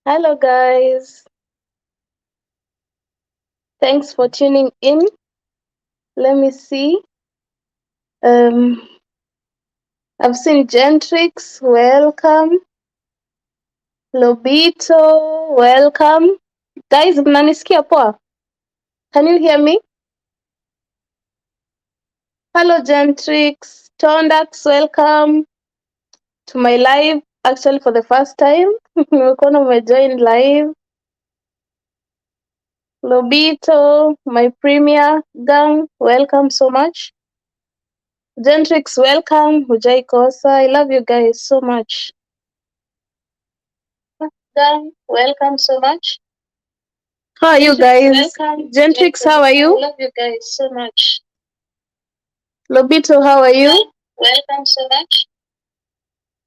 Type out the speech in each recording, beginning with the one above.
Hello, guys. Thanks for tuning in. Let me see. Um, I've seen Gentrix. Welcome. Lobito. Welcome. Guys, mnanisikia poa? Can you hear me? Hello, Gentrix. Tondax, welcome to my live. Actually, for the first time, nimekuona umejoin live. Lobito, my premier gang, welcome so much. Gentrix, welcome. Hujai kosa. I love you guys so much. Welcome so much. How are you guys? Welcome. Gentrix, how are you? I love you guys so much. Lobito, how are you? Welcome so much.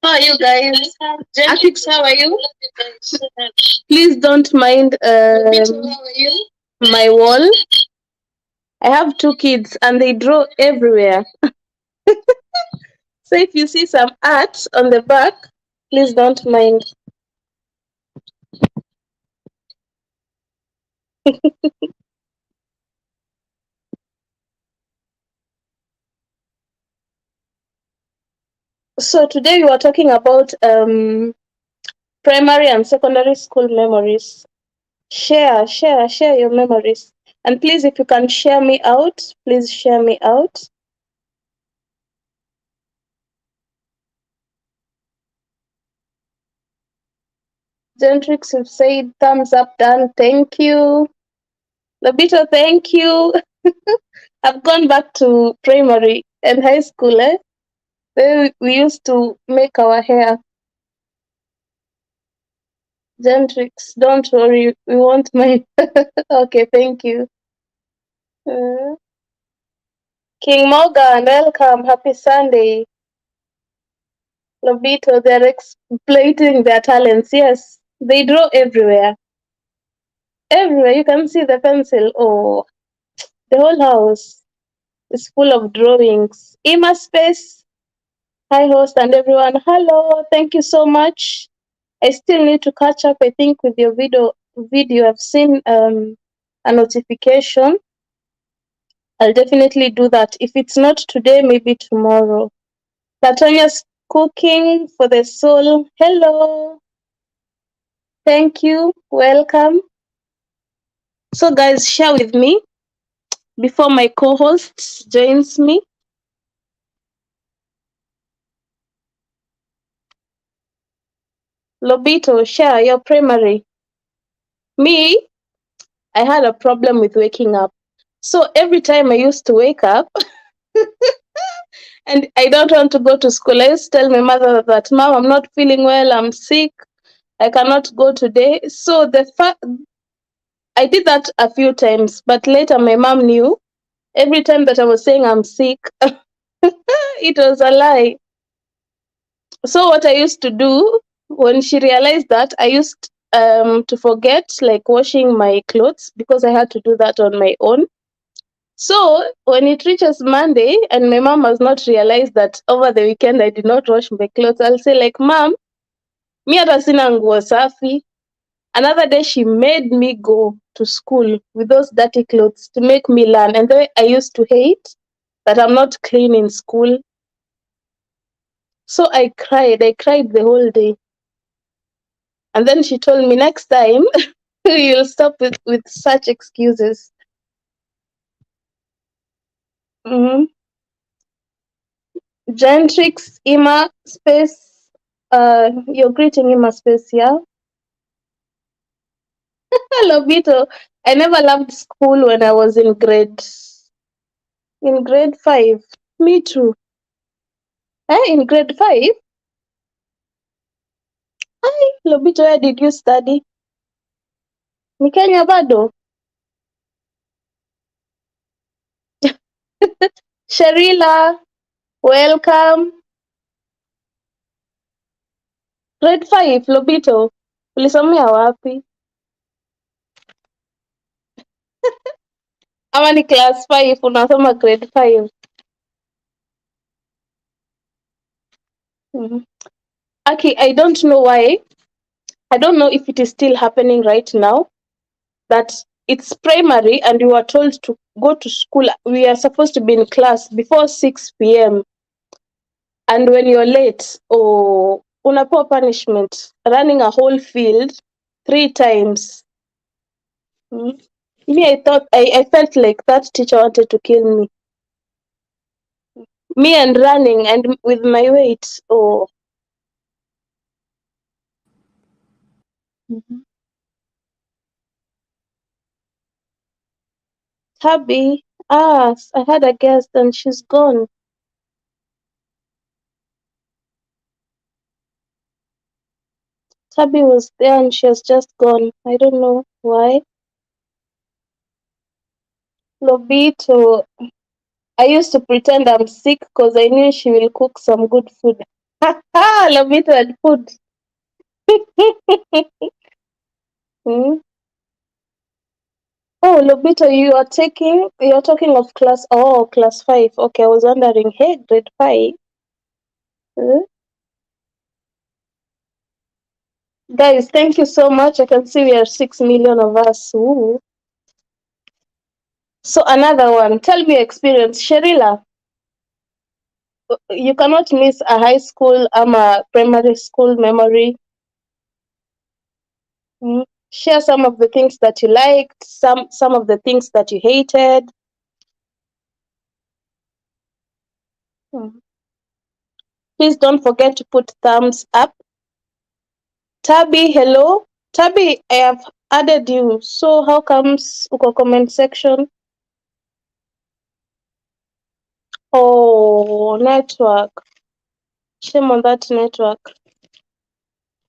How are you guys? Gentrix, how are you? I love you guys so much. Please don't mind Lobito, how are you? My wall. I have two kids and they draw everywhere. So if you see some art on the back, please don't mind. So today we are talking about primary and secondary school memories. Share your memories. And please, if you can share me out, please share me out. Gentrix, you've said thumbs up, done. Thank you. Lobito, thank you. I've gone back to primary and high school. Where we used to make our hair. Gentrix, don't worry, we won't mind. Okay, thank you. Uh, King Morgan, welcome. Happy Sunday. Lobito, they're exploiting their talents. Yes, they draw everywhere. Everywhere. You can see the pencil. Oh, the whole house is full of drawings. Ima Space, hi host and everyone. Hello, thank you so much. I still need to catch up, I think, with your video. I've seen a notification. I'll definitely do that. If it's not today, maybe tomorrow. Latonia's cooking for the soul. Hello. Thank you. Welcome. So, guys, share with me before my co-host joins me. Lobito, share your primary. Me, I had a problem with waking up. So every time I used to wake up and I don't want to go to school, I used to tell my mother that, Mom, I'm not feeling well, I'm sick, I cannot go today. So I did that a few times, but later my mom knew every time that I was saying I'm sick, it was a lie. So what I used to do when she realized that, I used to forget like washing my clothes because I had to do that on my own. So when it reaches Monday and my mom has not realized that over the weekend I did not wash my clothes, I'll say like, Mom, mi hata sina nguo safi. Another day she made me go to school with those dirty clothes to make me learn. And the way I used to hate that I'm not clean in school. So I cried the whole day. And then she told me, next time you'll stop with such excuses. Mm-hmm. Gentrix, Ima Space, you're greeting Ima Space, yeah? Hello, Vito. I never loved school when I was in grade 5. Me too. In grade 5? Hi, Lobito, where did you study? Ni Kenya bado? Sharila, welcome. Grade 5, Lobito. Ulisomea wapi? Ama ni class 5, unasoma grade 5? Mm-hmm. Okay, I don't know why. I don't know if it is still happening right now, that it's primary and you are told to go to school. We are supposed to be in class before 6 p.m. And when you're late, oh, unapewa punishment, running a whole field 3 times. Mm. Me, I felt like that teacher wanted to kill me. Me and running and with my weight. Oh. Mhm. Tabby, I had a guest and she's gone. Tabby was there and she has just gone. I don't know why. Lobito, I used to pretend I'm sick because I knew she will cook some good food. Lobito and food. Hmm? Oh, Lobito, you're talking of class 5. Okay, I was wondering, hey, grade 5. Hmm? Guys, thank you so much. I can see we are 6 million of us. Ooh. So another one. Tell me your experience. Sherila, you cannot miss a high school primary school memory. Mm. Share some of the things that you liked, some of the things that you hated. Mm. Please don't forget to put thumbs up. Tabby, hello. Tabby, I have added you. So how comes uko comment section? Oh, network. Shame on that network.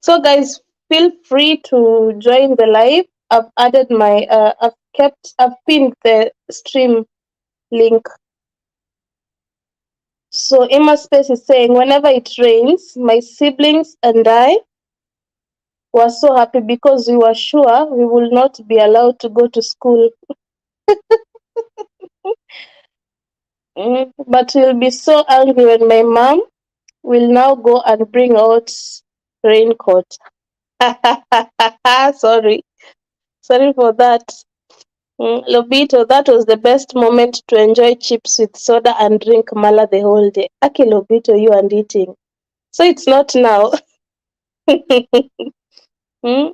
So guys, feel free to join the live. I've added I've pinned the stream link. So Emma Space is saying, whenever it rains, my siblings and I were so happy because we were sure we will not be allowed to go to school. But we'll be so angry when my mom will now go and bring out raincoat. Sorry. Sorry for that. Lobito, that was the best moment to enjoy chips with soda and drink mala the whole day. Aki Lobito, you and eating. So it's not now. Hmm?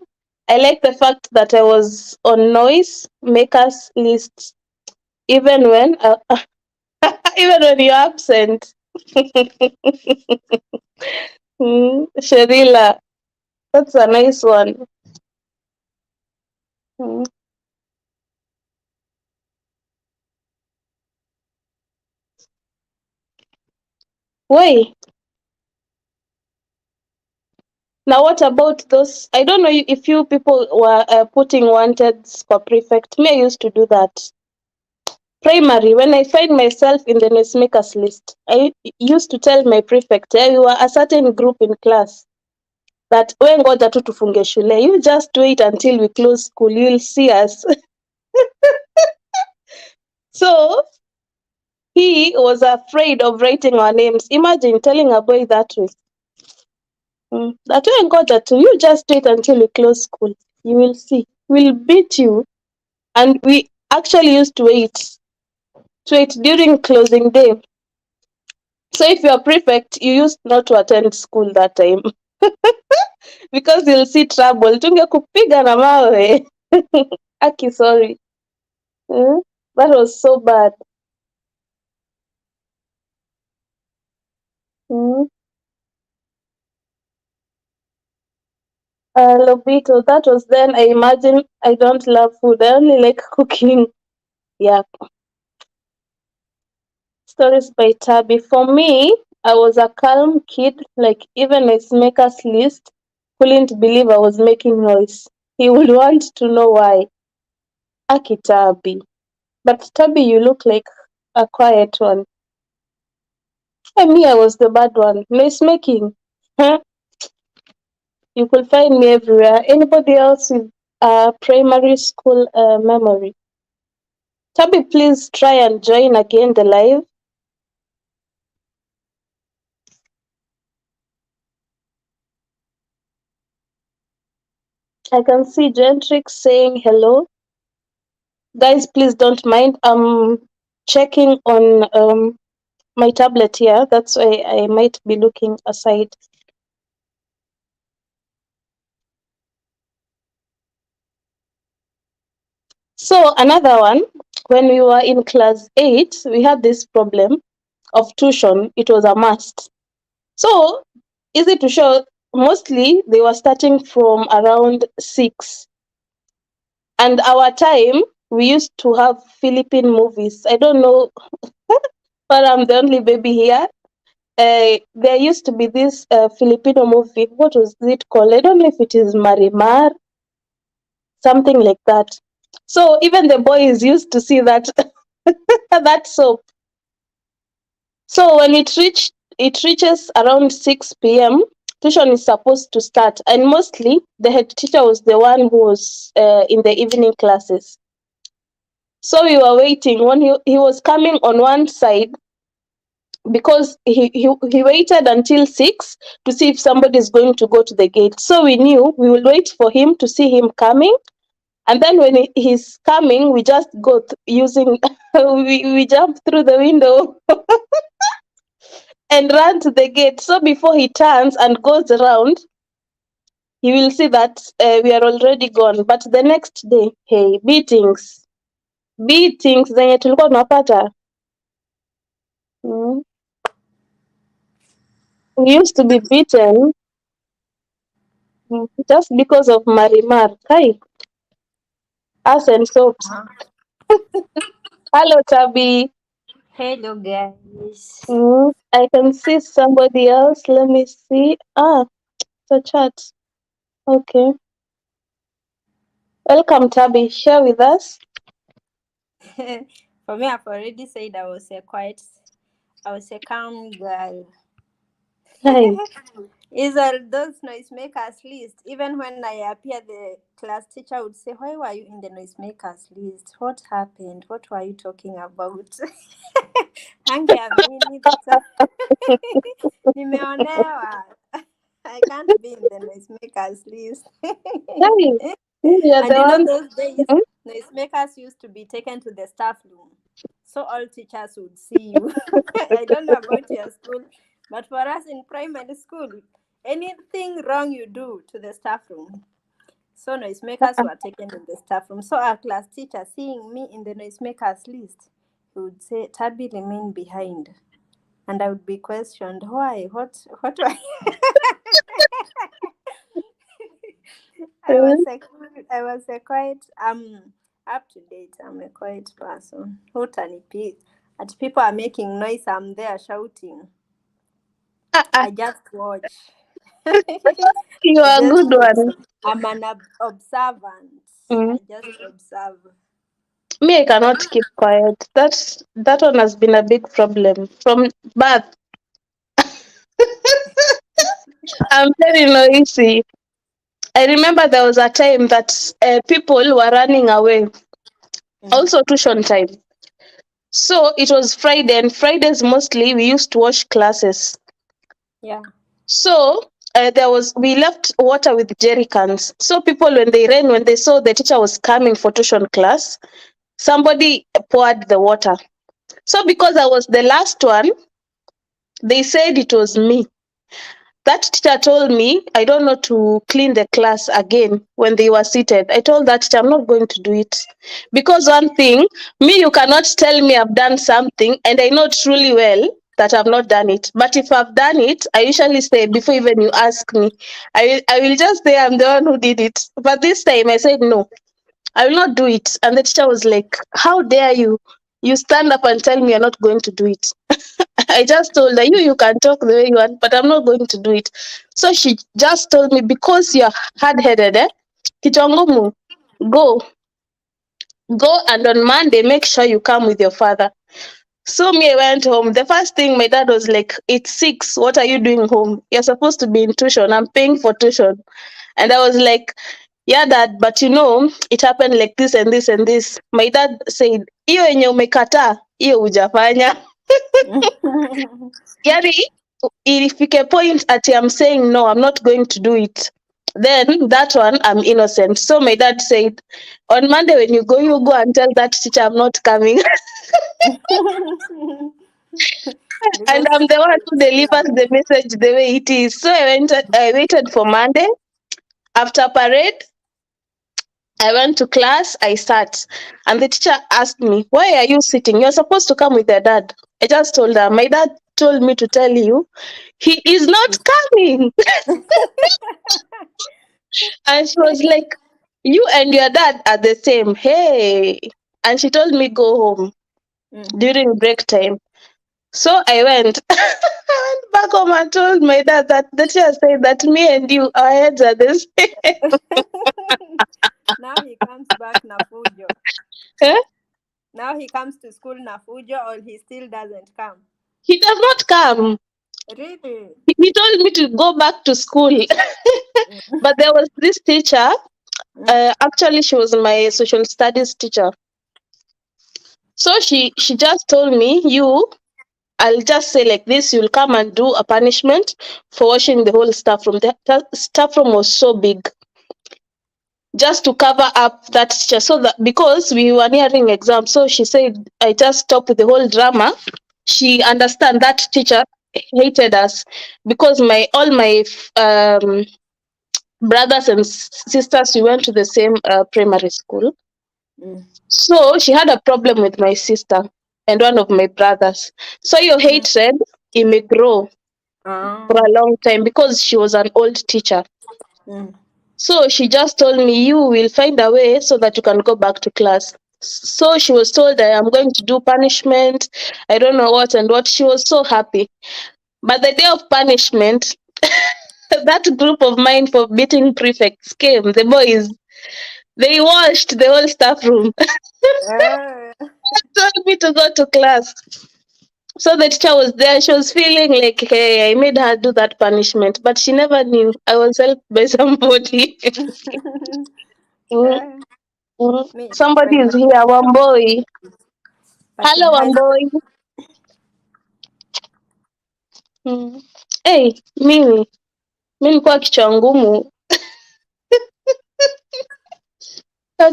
I like the fact that I was on noise makers list even when even when you're absent. Sherila, that's a nice one. Mm. Wait, now what about those? I don't know if you people were putting wanteds for prefect. Me, I used to do that. Primary, when I find myself in the noisemakers list, I used to tell my prefect, we were a certain group in class, that we ngoja tu tufunge shule. You just wait until we close school, you'll see us. So he was afraid of writing our names. Imagine telling a boy that way. That we ngoja tu, you just wait until we close school. You will see. We'll beat you. And we actually used to wait during closing day. So if you're prefect, you used not to attend school that time. Because you'll see trouble. Tungekupiga na mawe. Aki, sorry. That was so bad. Mm. Lobito, that was then. I imagine I don't love food. I only like cooking. Yeah. Stories by Tabby. For me, I was a calm kid. Like even my maker's list couldn't believe I was making noise. He would want to know why. Aki Tabby. But Tabby, you look like a quiet one. And me, I was the bad one. Noise making. Huh? You could find me everywhere. Anybody else with a primary school memory? Tabby, please try and join again the live. I can see Gentrix saying hello. Guys, please don't mind. I'm checking on my tablet here. That's why I might be looking aside. So another one, when we were in class 8, we had this problem of tuition. It was a must. So easy to show, mostly they were starting from around 6. And our time, we used to have Philippine movies. I don't know, but I'm the only baby here. There used to be this Filipino movie. What was it called? I don't know if it is Marimar, something like that. So even the boys used to see that that soap. So when it reaches around 6 p.m., tuition is supposed to start, and mostly the head teacher was the one who was in the evening classes. So we were waiting when he was coming on one side, because he waited until 6 to see if somebody is going to go to the gate. So we knew we will wait for him to see him coming, and then when he's coming, we just go using we jump through the window and run to the gate. So before he turns and goes around, he will see that we are already gone. But the next day, hey, beatings zenye tulikuwa tunapata. Mm. We used to be beaten just because of Marimar. Kai, us and soaps. Hello, Tabby. Hello, guys. I can see somebody else. Let me see. The chat. Okay. Welcome, Tabby. Share with us. For me, I've already said I was a calm girl. Hi. Is all those noisemakers list. Even when I appear, the class teacher would say, "Why were you in the noisemakers list? What happened? What were you talking about?" Hangeamini that nimeonewa. I can't be in the noisemakers list. Hi. You're And the you know, one. those days, Hmm? noisemakers used to be taken to the staff room. So all teachers would see you. I don't know about your school, but for us in primary school, anything wrong you do to the staff room. So noisemakers were taken in the staff room. So our class teacher, seeing me in the noisemakers list, he would say, "Tabby, remain behind." And I would be questioned, why? What why? I was a quite up to date. I'm a quiet person. Hutanipi. At people are making noise, I'm there shouting. Ah, I just watch. you I are a just good one. I'm an observant. Mm. I just observe. Me, I cannot keep quiet. That one has been a big problem from birth. I'm very noisy. I remember there was a time that people were running away. Mm. Also, tuition time. So it was Friday, and Fridays mostly we used to wash classes. Yeah. So we left water with jerry cans. So people, when they ran, when they saw the teacher was coming for tuition class, somebody poured the water. So because I was the last one, they said it was me. That teacher told me I don't know to clean the class again when they were seated. I told that teacher I'm not going to do it. Because one thing, me, you cannot tell me I've done something and I know truly well that I've not done it. But if I've done it, I usually say before even you ask me, I will just say I'm the one who did it. But this time I said no, I will not do it. And the teacher was like, how dare you? You stand up and tell me you're not going to do it. I just told her, you can talk the way you want, but I'm not going to do it. So she just told me, because you're hard headed, Kichongumu, go, go, and on Monday, make sure you come with your father. So me, I went home. The first thing my dad was like, it's 6. What are you doing home? You're supposed to be in tuition. I'm paying for tuition. And I was like, yeah, dad, but it happened like this and this and this. My dad said, hiyo yenye umekataa, hiyo hujafanya. Yani, ifike point ati I'm saying no, I'm not going to do it. Then that one, I'm innocent. So my dad said, on Monday when you go and tell that teacher I'm not coming. And I'm Because the one who yeah. delivers the message the way it is. So I waited for Monday. After parade, I went to class, I sat, and the teacher asked me, why are you sitting? You're supposed to come with your dad. I just told her, my dad told me to tell you, he is not coming. And she was like, you and your dad are the same. Hey. And she told me, go home Mhm. during break time. So I went. I went back home and told my dad that the teacher said that me and you, our heads are the same. Now he comes back Nafujo. Eh? Now he comes to school Nafujo, or he still doesn't come. He does not come. Really? He told me to go back to school. Mm. But there was this teacher, Mm. actually, she was my social studies teacher. So she just told me, you, I'll just say like this, you'll come and do a punishment for washing the whole staff room. The staff room was so big, just to cover up that teacher. So that because we were nearing exam, so she said, I just stop with the whole drama. She understand that teacher hated us because my all my brothers and sisters, we went to the same primary school. Mm. So she had a problem with my sister and one of my brothers. So your Mm. hatred, it may grow for Ah. a long time because she was an old teacher. Mm. So she just told me, you will find a way so that you can go back to class. So she was told I am going to do punishment. I don't know what and what. She was so happy. But the day of punishment, that group of mine for beating prefects came. The boys, they washed the whole staff room. Ah. Told me to go to class. So the teacher was there. She was feeling like, hey, I made her do that punishment, but she never knew I was helped by somebody. Mm, Ah. mm. Me in Somebody is primary here, one school, boy. but in Hello, high one school. boy. Mm. Hey, mimi nilikuwa kichwa ngumu,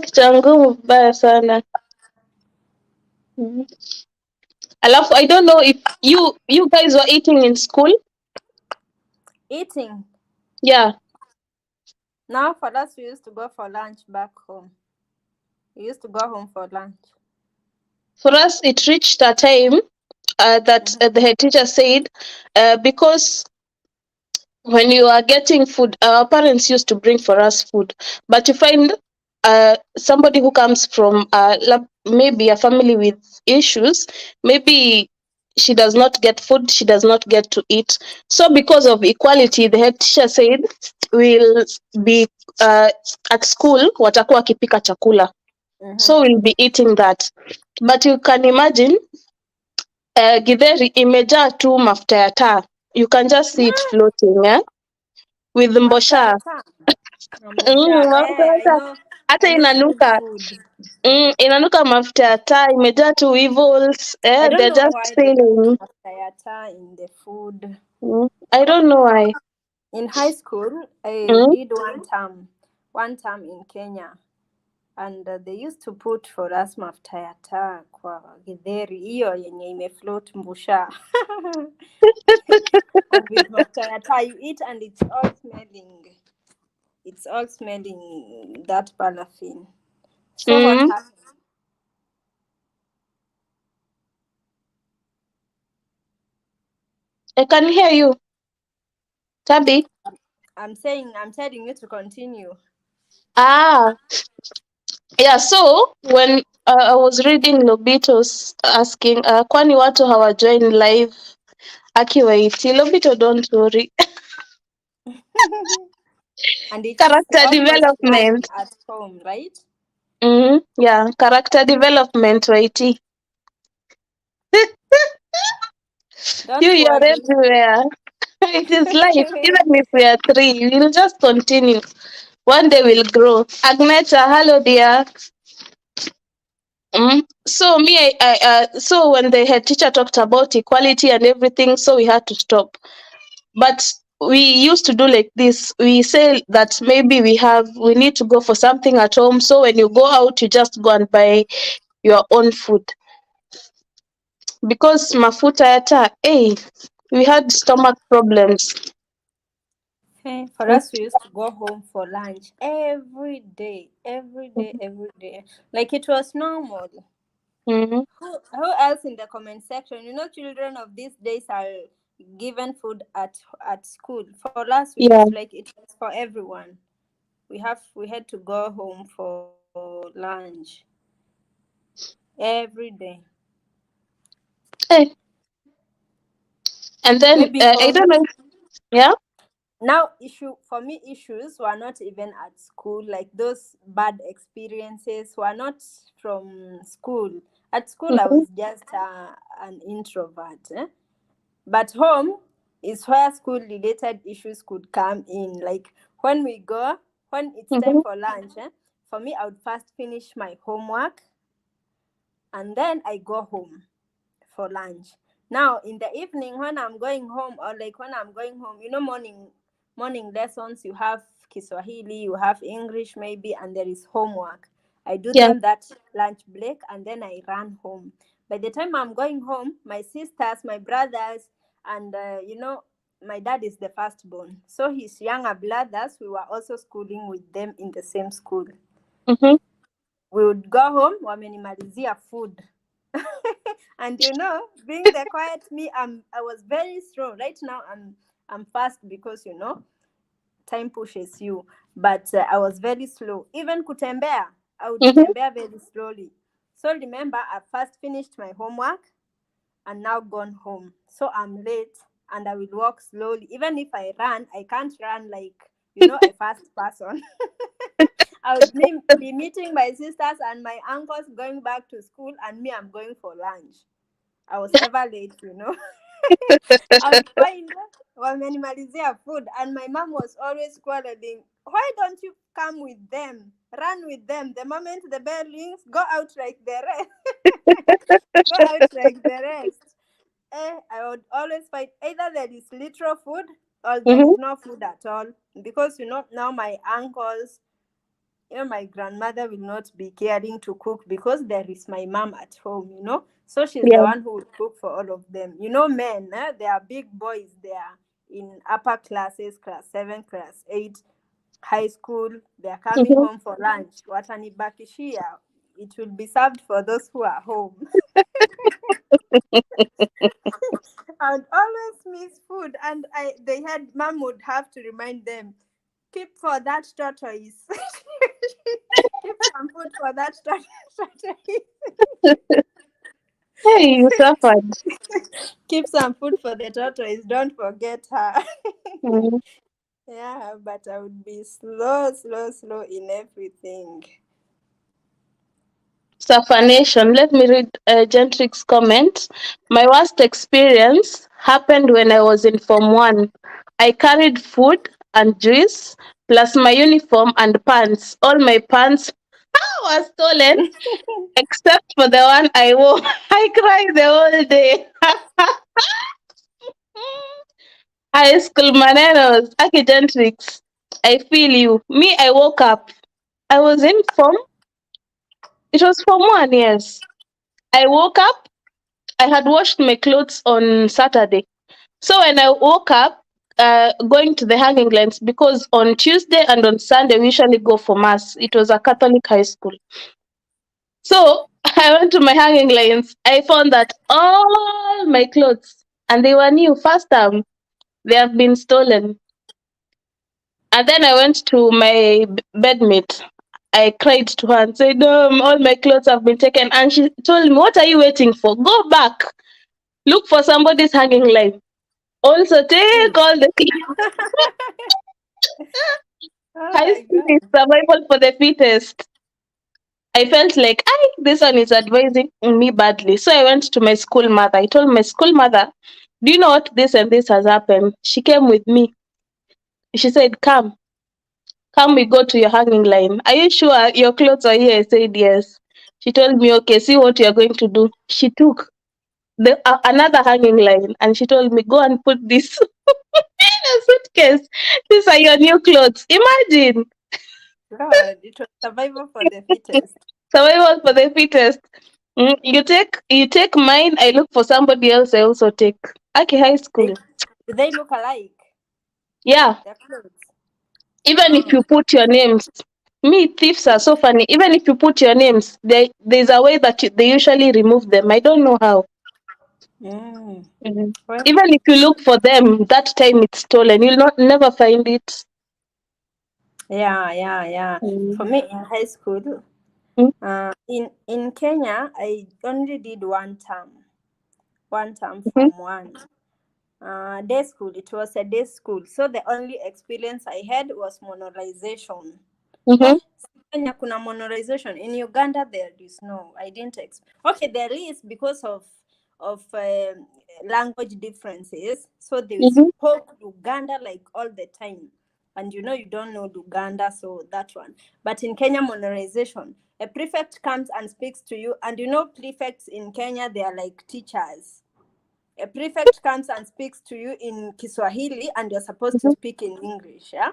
kichwa ngumu vibaya sana. Mm. Alafu, I don't know if you guys were eating in school. Eating. Yeah, Now for us, we used to go for lunch back home. We used to go home for lunch. for us it reached a time that Mhm. the head teacher said, because when you are getting food, our parents used to bring for us food, but you find somebody who comes from maybe a family with issues, maybe she does not get food, she does not get to eat. So because of equality, the head teacher said we'll be uh, at school watakuwa wakipika chakula, Mhm. so we'll be eating that. But you can imagine, githeri imejaa tu mafuta ya taa, you can just see it floating, eh? With Mafuta ya mbosha. taa. Mbusha. Mafuta ya I taa know. hata I know school inanuka. food. Inanuka mafuta ya taa, imejaa tu evils, I don't they're know just why they put saying. mafuta ya taa in the food. I don't know why. In high school, I Mm, did one term in Kenya, and they used to put for us mafuta ya taa kwa githeri hiyo yenye imefloat mbusha. And with mafuta ya taa you eat, and it's all smelling that paraffin. So what mm, happened? I can hear you, Tabi. I'm telling you to continue. Ah, yeah, so when I was reading Lobito's asking, kwani watu hawajoin live akiwaiti. Lobito, don't worry. And it is Character almost like development. at home, right? Yeah, character development, Waiti. Don't You are worry. everywhere. It is life. Even if we are three, we'll just continue. One day we'll grow. Agneta, hello dear. So me, so when the head teacher talked about equality and everything, so we had to stop. But we used to do like this. We say that maybe we need to go for something at home. So when you go out, you just go and buy your own food. Because mafuta yata, hey, we had stomach problems. Hey, for us, we used to go home for lunch every day, every day, every day. Like it was normal. Mm-hmm. Who else in the comment section? Children of these days are given food at school. For us, we used Yeah. like it was for everyone. We had to go home for lunch every day. Hey. And then Maybe for I don't know. Yeah. now issue for me issues were not even at school, like those bad experiences were not from school. At school I Mm-hmm. was just an introvert, but home is where school related issues could come in. Like when it's time Mm-hmm. for lunch, for me I would first finish my homework and then I go home for lunch. Now in the evening when I'm going home, or like when I'm going home, morning lessons, you have Kiswahili, you have English maybe, and there is homework. I do Yeah. them that lunch break and then I run home. By the time I'm going home, my sisters, my brothers, and my dad is the firstborn. So his younger brothers, we were also schooling with them in the same school. Mm-hmm. We would go home, wamenimalizia food. And being the quiet me, I was very slow. Right now I'm fast because time pushes you. But I was very slow. Even kutembea, I would Mm-hmm. tembea very slowly. So remember, I first finished my homework and now gone home. So I'm late and I will walk slowly. Even if I run, I can't run like a fast person. I would be meeting my sisters and my uncles going back to school, and me, I'm going for lunch. I was ever late. I would find wamenimalizia food, and my mom was always quarreling. Why don't you come with them? Run with them. The moment the bell rings, go out like the rest. Go out like the rest. I would always find either there is literal food or there Mm-hmm. is no food at all. Because now my uncles, my grandmother will not be caring to cook because there is my mom at home. So she's the Yeah. one who would cook for all of them. Men, they are big boys. They are in upper classes, class 7, class 8, high school. They are coming Mm-hmm. home for lunch. Watanibakishia. It will be served for those who are home. I would always miss food, and mom would have to remind them, keep for that tortoise. Keep some food for that tortoise. Hey, you suffered. Keep some food for the tortoise. Don't forget her. Mm-hmm. Yeah, but I would be slow, slow, slow in everything. Suffer Nation. Let me read Gentrix's comment. My worst experience happened when I was in Form 1. I carried food and juice, plus my uniform and pants. All my pants were stolen, except for the one I wore. I cried the whole day. High school maneros, Gentrix. I feel you. Me, I woke up. I was in Form. It was Form 1, yes. I woke up. I had washed my clothes on Saturday. So when I woke up, going to the hanging lines, because on Tuesday and on Sunday we usually go for mass. It was a Catholic high school. So I went to my hanging lines. I found that all my clothes, and they were new, first time, they have been stolen. And then I went to my bedmate. I cried to her and said, all my clothes have been taken. And she told me, what are you waiting for? Go back. Look for somebody's hanging line. Also, Hmm. take all the Oh high my school god. is survival for the fittest. I felt like, this one is advising me badly. So I went to my school mother. I told my school mother, do you know what this and this has happened? She came with me. She said, come, we go to your hanging line. Are you sure your clothes are here? I said, yes. She told me, okay, see what you're going to do. She took another hanging line and she told me, go and put this Suitcase. These are your new clothes. Imagine. God, it was survival for the fittest. Survival for the fittest. You take mine, I look for somebody else, I also take. Okay, high They, school. do they look alike? Yeah. Their clothes. Even if Oh. you put your names. Me, thieves are so funny. Even if you put your names, there's a way that they usually remove them. I don't know how. Mm. Mhm. Well, Even if you look for them, that time it's stolen. You'll not never find it. yeah. Mm. For me in high school, Mm. in Kenya, I only did one term Mhm. from one. Day school. It was a day school, so the only experience I had was monorization. Mhm. Kenya kuna monorization. In Uganda there is no. I didn't okay, there is because of language differences. So they Mhm. spoke Luganda like all the time, and you don't know Luganda, so that one. But in Kenya monorization, a prefect comes and speaks to you, and prefects in Kenya, they are like teachers. A prefect comes and speaks to you in Kiswahili and you're supposed to Mhm. speak in English, yeah?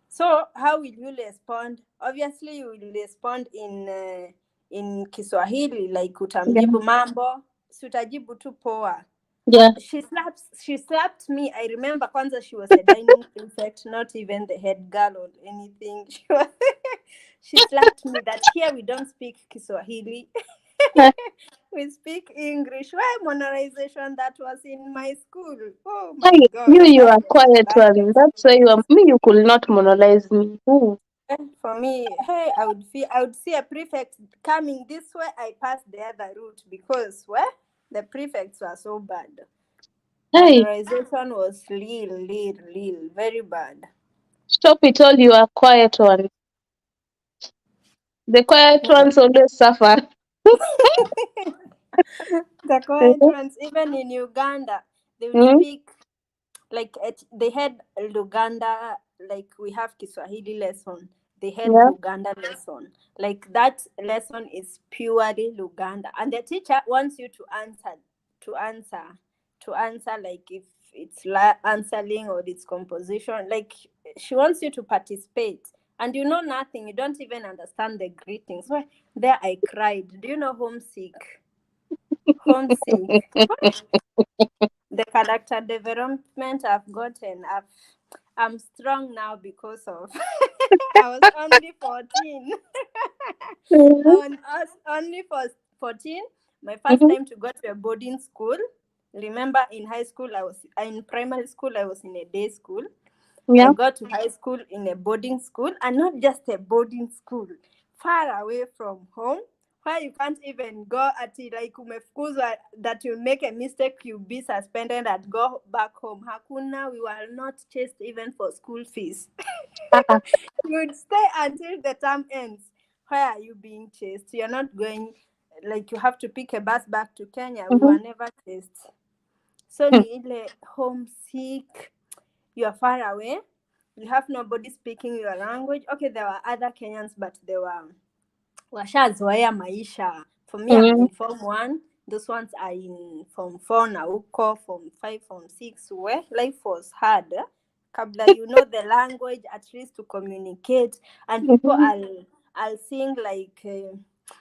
So how will you respond? Obviously, you will respond in Kiswahili, like Yeah. utamjibu mambo, si utajibu tu poa. Yeah. She slapped me. I remember kwanza she was a dining prefect, not even the head girl or anything. She slapped me that here we don't speak Kiswahili. We speak English. Why monorization? That was in my school. Oh my Hey, God, you that are was a quiet bad one. That's why you are experience. me. You could not monolize me. Ooh. For me, hey, I would see a prefect coming this way. I pass the other route because the prefects were so bad. Hey, Monorization was real, very bad. stop it all. You are quiet one. The quiet Yeah. ones always suffer. The quiet Mhm. ones, even in Uganda, they would Mm. speak like they had Luganda, like we have Kiswahili lesson. They had Yeah. Luganda lesson. Like that lesson is purely Luganda, and the teacher wants you to answer, to answer like if it's answering or it's composition. Like she wants you to participate, and you know nothing. You don't even understand the greetings. Well, there I cried. Do you know homesick? Homesick. The character development I've gotten, I'm strong now because of I was only 14. Mhm. I was only for 14. My first Mhm. time to go to a boarding school. Remember, in high school, in primary school, I was in a day school. I Yeah. got to high school in a boarding school, and not just a boarding school, far away from home, where you can't even go at it, like umefukuzwa, that you make a mistake, you be suspended and go back home. Hakuna, we were not chased even for school fees. Uh-uh. You would stay until the term ends. Why are you being chased? You're not going, like you have to pick a bus back to Kenya. We Mhm. were never chased. So Hmm. ni ile homesick, you are far away, you have nobody speaking your language. Okay, there were other Kenyans, but they were washazoea maisha. For me, I'm Mm. in form 1. Those ones are in form 4 na huko, form 5, form 6, where life was hard. Kabla you know the language, at least to communicate, and people Mhm. I'll sing like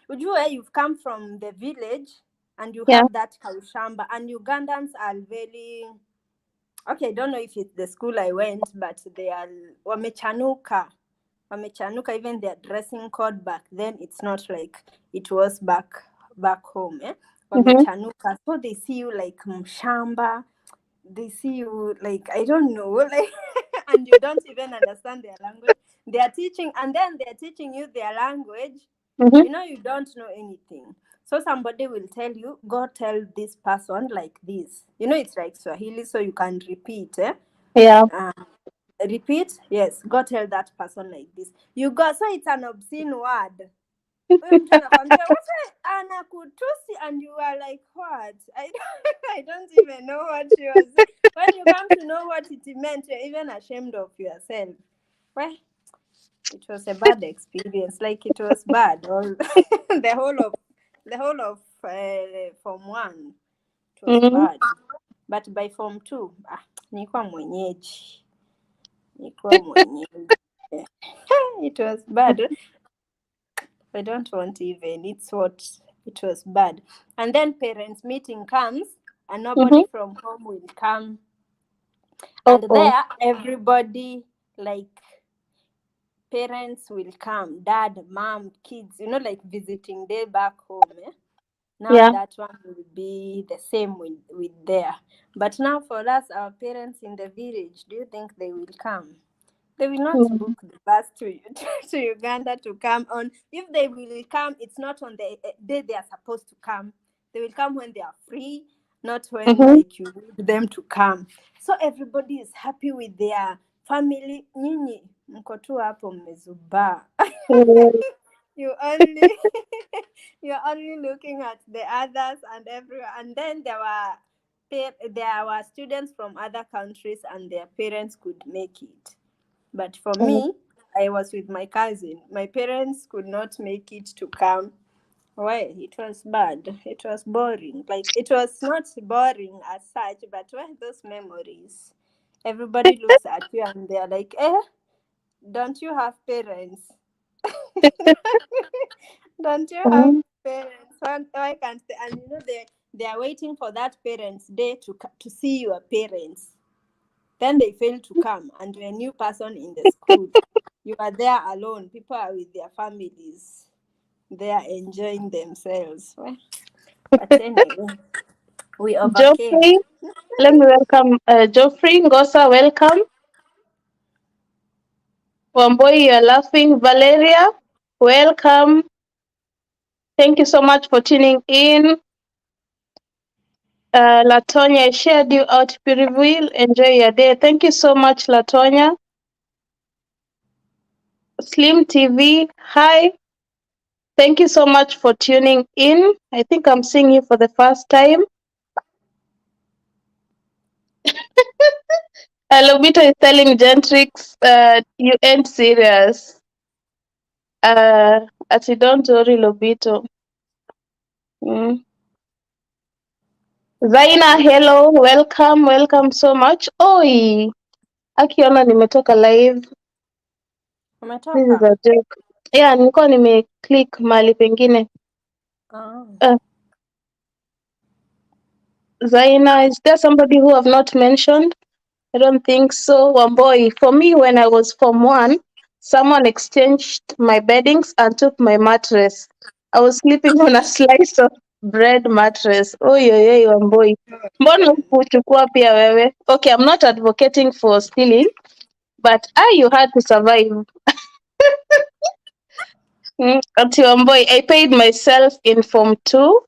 ujue you've come from the village and you Yeah. have that kaushamba, and Ugandans are very okay. I don't know if it's the school I went, but they are wamechanuka. Even their dressing code back then, it's not like it was back home. Mhm. Wamechanuka, so they see you like mshamba, they see you like I don't know, like and you don't even understand their language. They are teaching, and then they are teaching you their language. Mhm. You don't know anything. So somebody will tell you, go tell this person like this. It's like Swahili, so you can repeat. Yeah. Uh, Repeat, yes, go tell that person like this. You go, so it's an obscene word. Huyo mtu anakwambia what anakutusi, and you are like what? I don't even know what she was saying. When you come to know what it meant, you're even ashamed of yourself. Well, it was a bad experience. Like it was bad. All the whole of form 1, it was Mhm. bad. But by form 2, nilikuwa mwenyeji. Nikuwa mwenyewe. It was bad. I don't want even. It's what it was bad. And then parents meeting comes and Mm-hmm. nobody from home will come. And Oh. there everybody, like, parents will come, dad, mom, kids, like visiting day back home. Now Yeah. that one will be the same with there. But now for us, our parents in the village, do you think they will come? They will not Mm. book the bus to to Uganda to come on. If they will come, it's not on the day they are supposed to come. They will come when they are free, not when Mm-hmm. like you need them to come. So everybody is happy with their family. Nyinyi mko tu hapo mmezubaa. Mm. You only you're only looking at the others and everyone. And then there were students from other countries and their parents could make it. But for Mm. me, I was with my cousin. My parents could not make it to come. Well, it was bad. It was boring. Like, it was not boring as such, but well, those memories. Everybody looks at you and they're like, don't you have parents? Don't you have Mm. parents? Why can't they? And they are waiting for that parents' day to see your parents. Then they fail to come, and you're a new person in the school. You are there alone. People are with their families. They are enjoying themselves. Well, but anyway, we overcame. Geoffrey, let me welcome Geoffrey Ngosa. Welcome. Wamboi, you're laughing. Valeria, welcome. Thank you so much for tuning in. Latonya, I shared you out. Pirivil, enjoy your day. Thank you so much, Latonya. Slim TV, hi. Thank you so much for tuning in. I think I'm seeing you for the first time. Lobito is telling Gentrix, you ain't serious. Ati don't worry, Lobito. Mm. Zaina, hello, welcome so much. Oi, akiona nimetoka live. This is Umetoka? a joke. Yeah, nilikuwa nimeclick mahali pengine. Oh. Uh, Zaina, is there somebody who have not mentioned? I don't think so. Wamboi, for me, when I was Form 1, someone exchanged my beddings and took my mattress. I was sleeping on a slice of bread mattress. Oyoyoy, Wamboi. Mbona hukuchukua pia wewe? Okay, I'm not advocating for stealing, but you had to survive. Ati Wamboi, I paid myself in Form 2.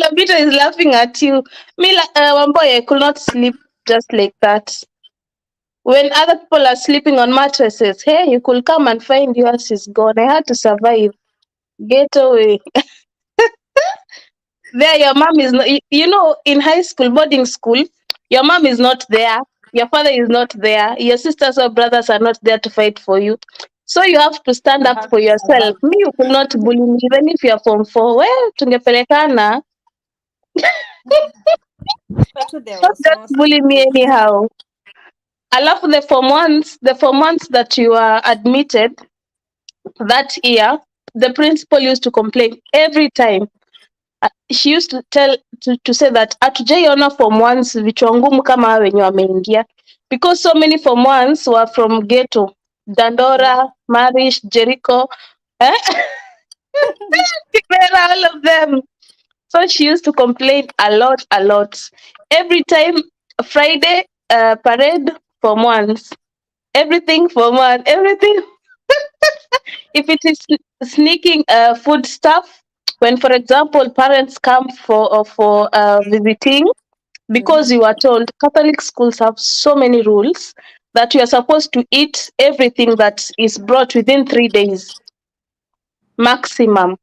Labito is laughing at you. Wamboi, I could not sleep just like that. When other people are sleeping on mattresses, hey, you could come and find yours is gone. I had to survive. Get away. There, your mom is not, in high school, boarding school, your mom is not there. Your father is not there. Your sisters or brothers are not there to fight for you. So you have to stand You up have for to yourself. survive. Me, you could not bully me, even if you're from 4. Well, tungepelekana. But there Don't was just no bully me sleeping. anyhow. Alafu the 4 months that you are admitted that year, the principal used to complain every time. She used to say that hatujaiona form ones vichwa ngumu kama hao wenye wameingia, because so many form ones were from ghetto, Dandora, Marish, Jericho, eh? Kibera, all of them. So she used to complain a lot. Every time Friday parade form ones, everything form one, everything. If it is sneaking food stuff, when for example parents come for visiting, because Mhm. you are told Catholic schools have so many rules that you are supposed to eat everything that is brought within 3 days maximum.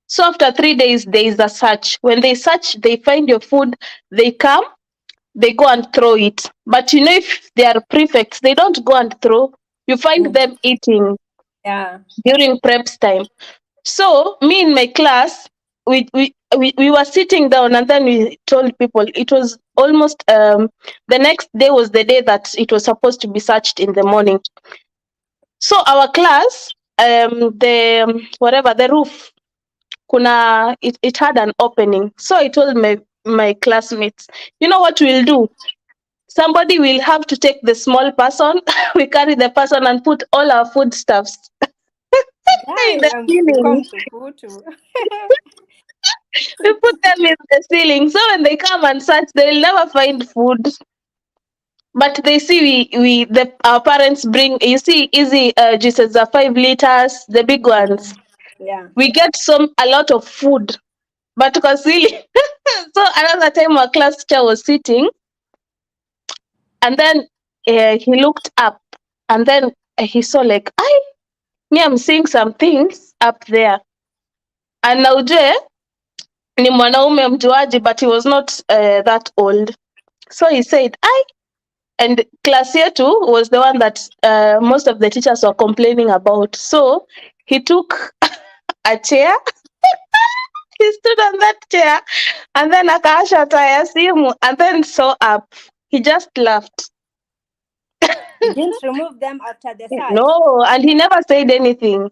So after 3 days, there is a search. When they search, they find your food, they come, they go and throw it. But if they are prefects, they don't go and throw. You find Mm. them eating Yeah. during preps time. So me in my class, we were sitting down, and then we told people it was almost the next day was the day that it was supposed to be searched in the morning. So our class, the whatever the roof, kuna it had an opening. So I told my classmates, you know what we'll do? Somebody will have to take the small person. We carry the person and put all our foodstuffs in Guy, the ceiling. come to Putu. We put them in the ceiling. So when they come and search, they'll never find food. But they see our parents bring, you see, easy juices are 5 liters, the big ones. Yeah. We get a lot of food. But because really, so another time our class teacher was sitting, and then he looked up, and then he saw like, me, I'm seeing some things up there. And na ujue ni mwanaume mjuaji, but he was not that old. So he said, and class yetu was the one that most of the teachers were complaining about. So he took a chair, he stood on that chair, and then akaasha taa ya simu, and then saw up. He just laughed. You didn't remove them after the search. No, and he never said anything.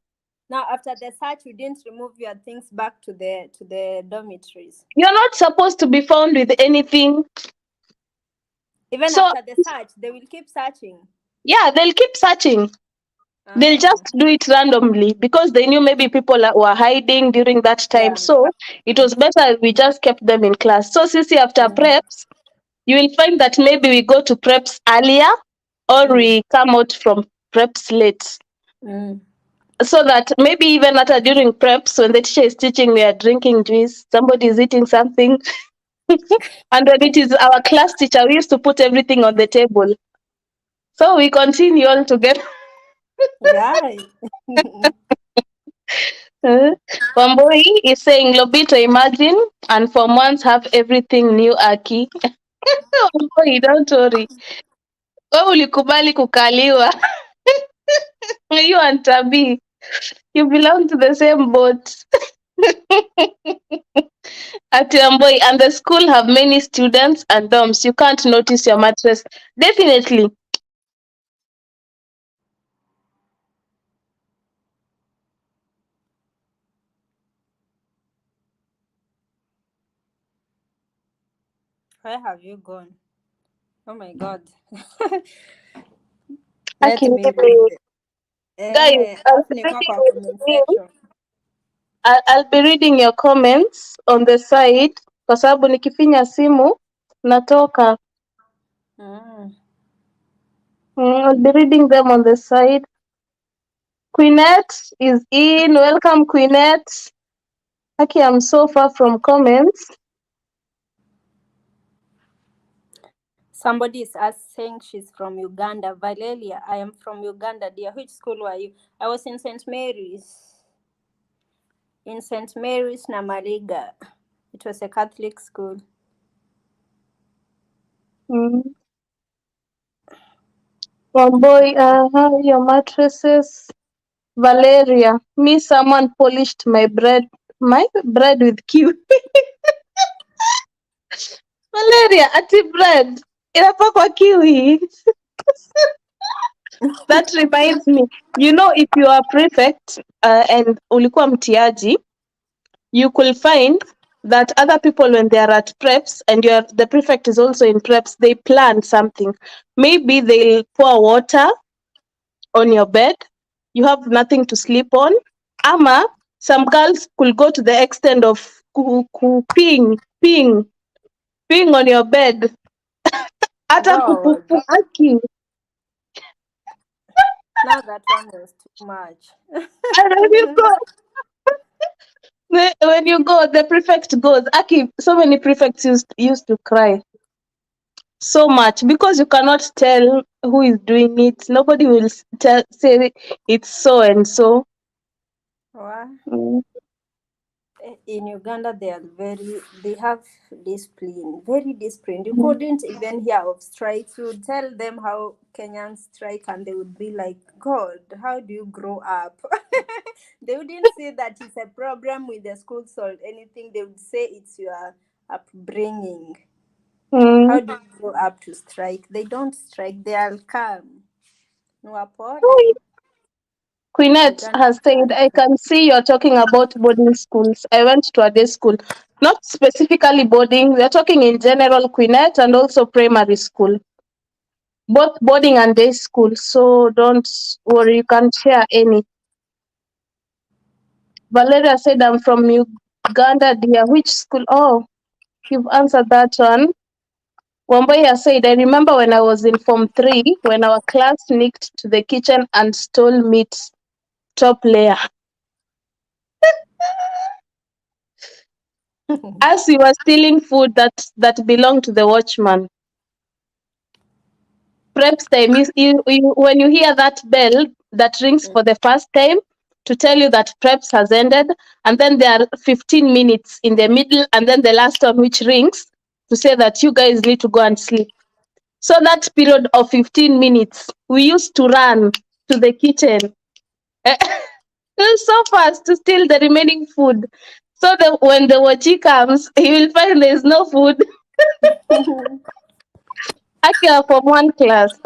Now, after the search, you didn't remove your things back to the dormitories. You're not supposed to be found with anything. Even So after the search, they will keep searching. yeah, they'll keep searching. They'll just do it randomly because they knew maybe people were hiding during that time. Yeah. So it was better if we just kept them in class. So Sisi, after preps, you will find that maybe we go to preps earlier, or we come out from preps late. So that maybe even during preps, when the teacher is teaching, we are drinking juice, somebody is eating something. And when it is our class teacher, we used to put everything on the table. So we continue all together. Yeah. Wamboi is saying, Lobito, imagine, and for months have everything new, Aki. Wamboi, don't worry. Wewe ulikubali kukaliwa. You and Tabi, you belong to the same boat. At Wamboi, and the school have many students and dorms. You can't notice your mattress. Definitely. Where have you gone? Oh my God. Let Aki, me read. guys, Alafu nikuwa kwa comment section. I'll be reading your comments on the side kwa sababu nikifinya simu natoka. I'll be reading them on the side. Queenette is in. Welcome, Queenette. Aki, I'm so far from comments. Somebody is saying she's from Uganda. Valeria, I am from Uganda, dear. Which school were you? I was in St. Mary's. In St. Mary's, Namaliga. It was a Catholic school. Boy, your mattresses. Valeria, me, someone polished my bread with kiwi. Valeria, ati bread inapakwa kiwi. That reminds me, if you are prefect and ulikuwa mtiaji, you could find that other people, when they are at preps and the prefect is also in preps, they plan something. Maybe they'll pour water on your bed, you have nothing to sleep on. Ama some girls could go to the extent of peeing on your bed. Hata kupupu aki. Now that one was too much. And when you go, the prefect goes. Aki, so many prefects used to cry so much because you cannot tell who is doing it. Nobody will say it's so and so. What? In Uganda, they have discipline, very disciplined. You couldn't even hear of strikes. You would tell them how Kenyans strike, and they would be like, "God, how do you grow up?" They wouldn't say that it's a problem with the schools or anything. They would say it's your upbringing. Mm. How do you grow up to strike? They don't strike. They are calm. Nwapole. Queenette has Ugandans said, are I can see you're talking about boarding schools. I went to a day school, not specifically boarding. We're talking in general, Queenette, and also primary school, both boarding and day school. So don't worry, you can share any. Valeria said, I'm from Uganda, dear. Which school? Oh, you've answered that one. Wamboya said, I remember when I was in Form 3, when our class sneaked to the kitchen and stole meat top layer. As we were stealing food that belonged to the watchman. Preps time is when you hear that bell that rings for the first time to tell you that preps has ended, and then there are 15 minutes in the middle, and then the last one which rings to say that you guys need to go and sleep. So that period of 15 minutes, we used to run to the kitchen so fast to steal the remaining food. So that when the watchy comes, he will find there's no food. Actually, from one class,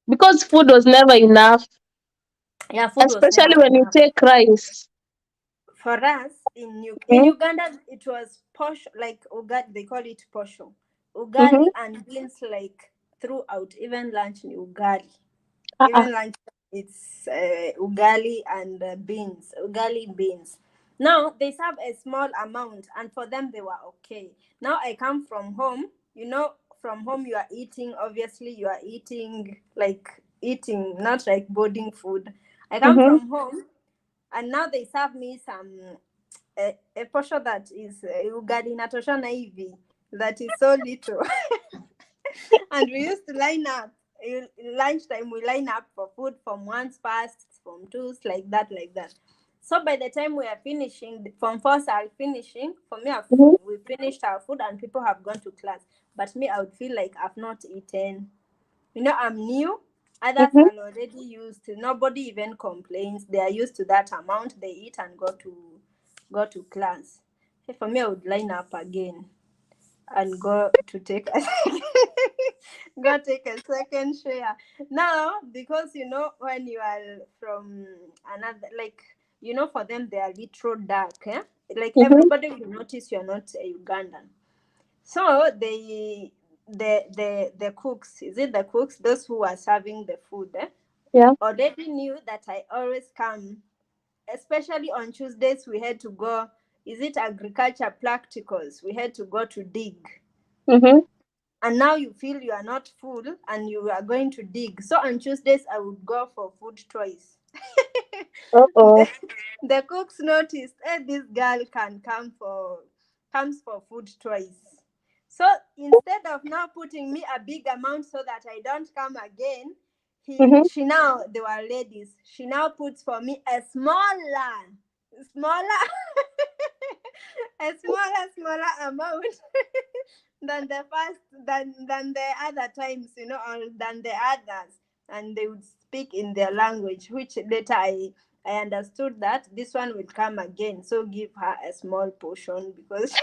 because food was never enough, Yeah, food was especially never when you enough. take rice. For us in Mm-hmm. Uganda, it was posh like ugali. They call it posho, Mm-hmm. ugali and beans like throughout. Even lunch in ugali. Uh-uh. Even lunch it's ugali and ugali beans. Now they serve a small amount, and for them they were okay. Now I come from home. From home you are eating. Obviously, you are eating, not like boarding food. I come Mm-hmm. from home, and now they serve me a portion that is ugali natoshana hivi, that is so little. And we used to line up. Lunchtime we line up for food from ones first, from twos, like that. So by the time we are finishing, from first are finishing, for me Mm-hmm. we finished our food and people have gone to class. But me, I would feel like I've not eaten. I'm new. Others Mm-hmm. are already used to. Nobody even complains. They are used to that amount. They eat and go to class. Hey, for me, I would line up again and go to take a go take a second share. Now, because when you are from another, like, for them they are little dark, like Mm-hmm. everybody will notice you're not a Ugandan. So the cooks, is it the cooks, those who are serving the food, Yeah. already knew that I always come, especially on Tuesdays. We had to go, is it agriculture practicals, we had to go to dig. Mm-hmm. And now you feel you are not full and you are going to dig. So on Tuesdays I would go for food choice. the, Uh-oh. the cooks noticed, this girl comes for food choice. So instead of now putting me a big amount so that I don't come again, Mm-hmm. she now, they were ladies, she now puts for me a smaller a smaller amount than the first than the other times, or than the others. And they would speak in their language, which later I understood that this one will come again, so give her a small portion because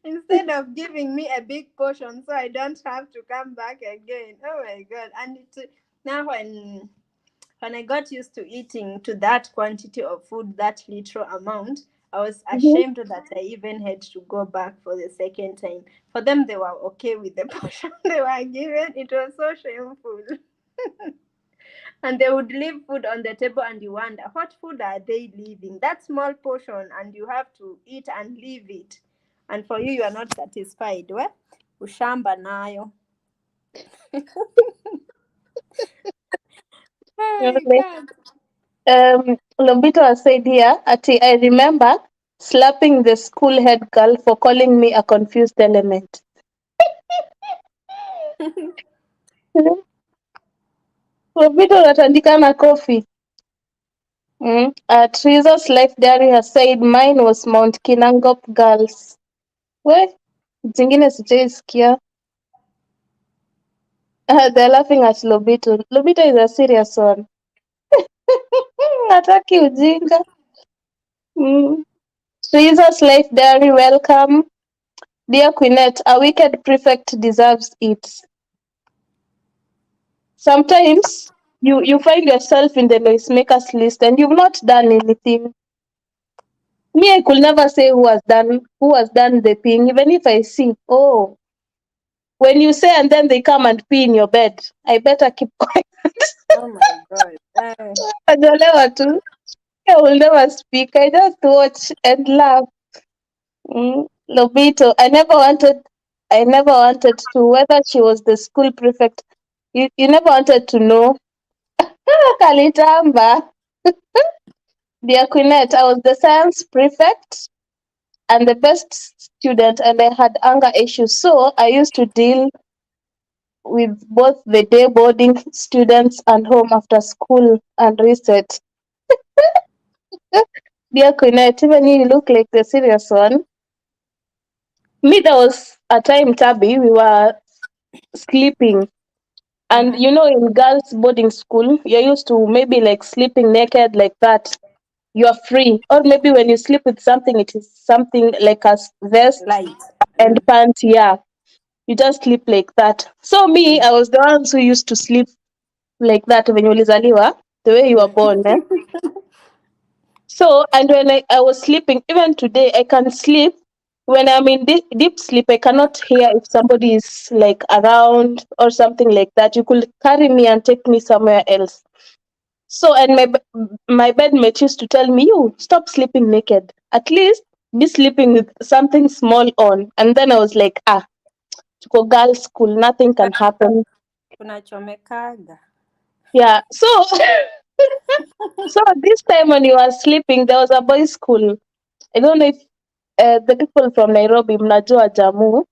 instead of giving me a big portion so I don't have to come back again. Oh my god. And now when I got used to eating to that quantity of food, that little amount, I was Mm-hmm. ashamed that I even had to go back for the second time. For them, they were okay with the portion they were given. It was so shameful. And they would leave food on the table, and you wonder, what food are they leaving? That small portion, and you have to eat and leave it. And for you, you are not satisfied. Well, ushamba nayo. Oh my God. Lobito has said here, Ati, I remember slapping the school head girl for calling me a confused element. Lobito unatandikana coffee. Teresa's life diary has said mine was Mount Kinangop Girls. We zingine sijaisikia. They're laughing at Lobito. Lobito is a serious one. Hataki ujinga. Mm. Teresa's life diary, welcome. Dear Queenette, a wicked prefect deserves it. Sometimes you find yourself in the noisemakers list and you've not done anything. Me, I could never say who has done the thing, even if I see, oh, when you say and then they come and pee in your bed, I better keep quiet. Oh my God. Naelewa tu. I will never speak. I just watch and laugh. Lobito, I never wanted to, whether she was the school prefect. You never wanted to know. Kalitamba. Dear Queenette, I was the science prefect and the best student, and I had anger issues. So I used to deal with both the day boarding students and home after school and reset. Dear Queenette, even you look like the serious one. Me, there was a time, Tabby, we were sleeping. And Mm-hmm. in girls' boarding school, you're used to maybe like sleeping naked like that. You're free. Or maybe when you sleep with something, it is something like a vest Light. and pants. Yeah, you just sleep like that. So me, Mm. I was the ones who used to sleep like that when ulizaliwa, the way you were born. So, and when I was sleeping, even today, I can sleep. When I'm in deep sleep, I cannot hear if somebody is like around or something like that. You could carry me and take me somewhere else. So, and my bedmate used to tell me, "You stop sleeping naked. At least be sleeping with something small on." And then I was like, to go girls' school, nothing can happen. Kunachomekaga. Yeah. So, so this time when you were sleeping, there was a boys' school. I don't know if the people from Nairobi, mnajua Jamu.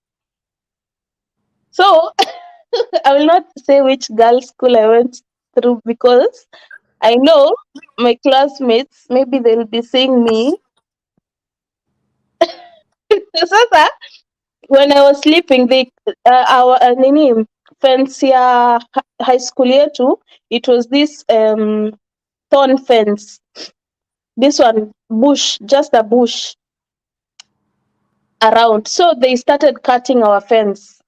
So I will not say which girls' school I went through because I know my classmates, maybe they'll be seeing me. Sasa, when I was sleeping, our nini fence ya high school yetu, it was this thorn fence. This one bush, just a bush around. So they started cutting our fence,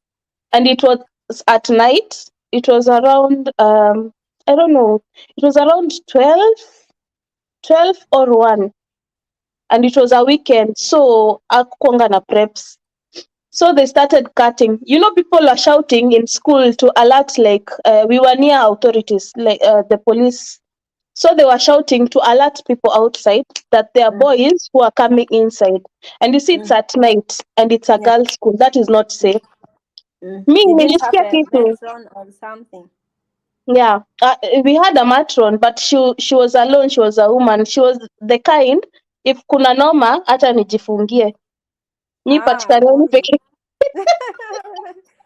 and it was at night. It was around I don't know. It was around 12 or 1, and it was a weekend. So akukwanga na preps. So they started cutting. People are shouting in school to alert, like we were near authorities, like the police. So they were shouting to alert people outside that there are Mm. boys who are coming inside. And you see, it's Mm. at night and it's a Yeah. girls' school. That is not safe. Mm. Mi You didn't have nilisikia a kitu. matron or something. Yeah, we had a matron, but she was alone. She was a woman. She was the kind, if kuna noma hata nijifungie nipatikaneni Boy. peke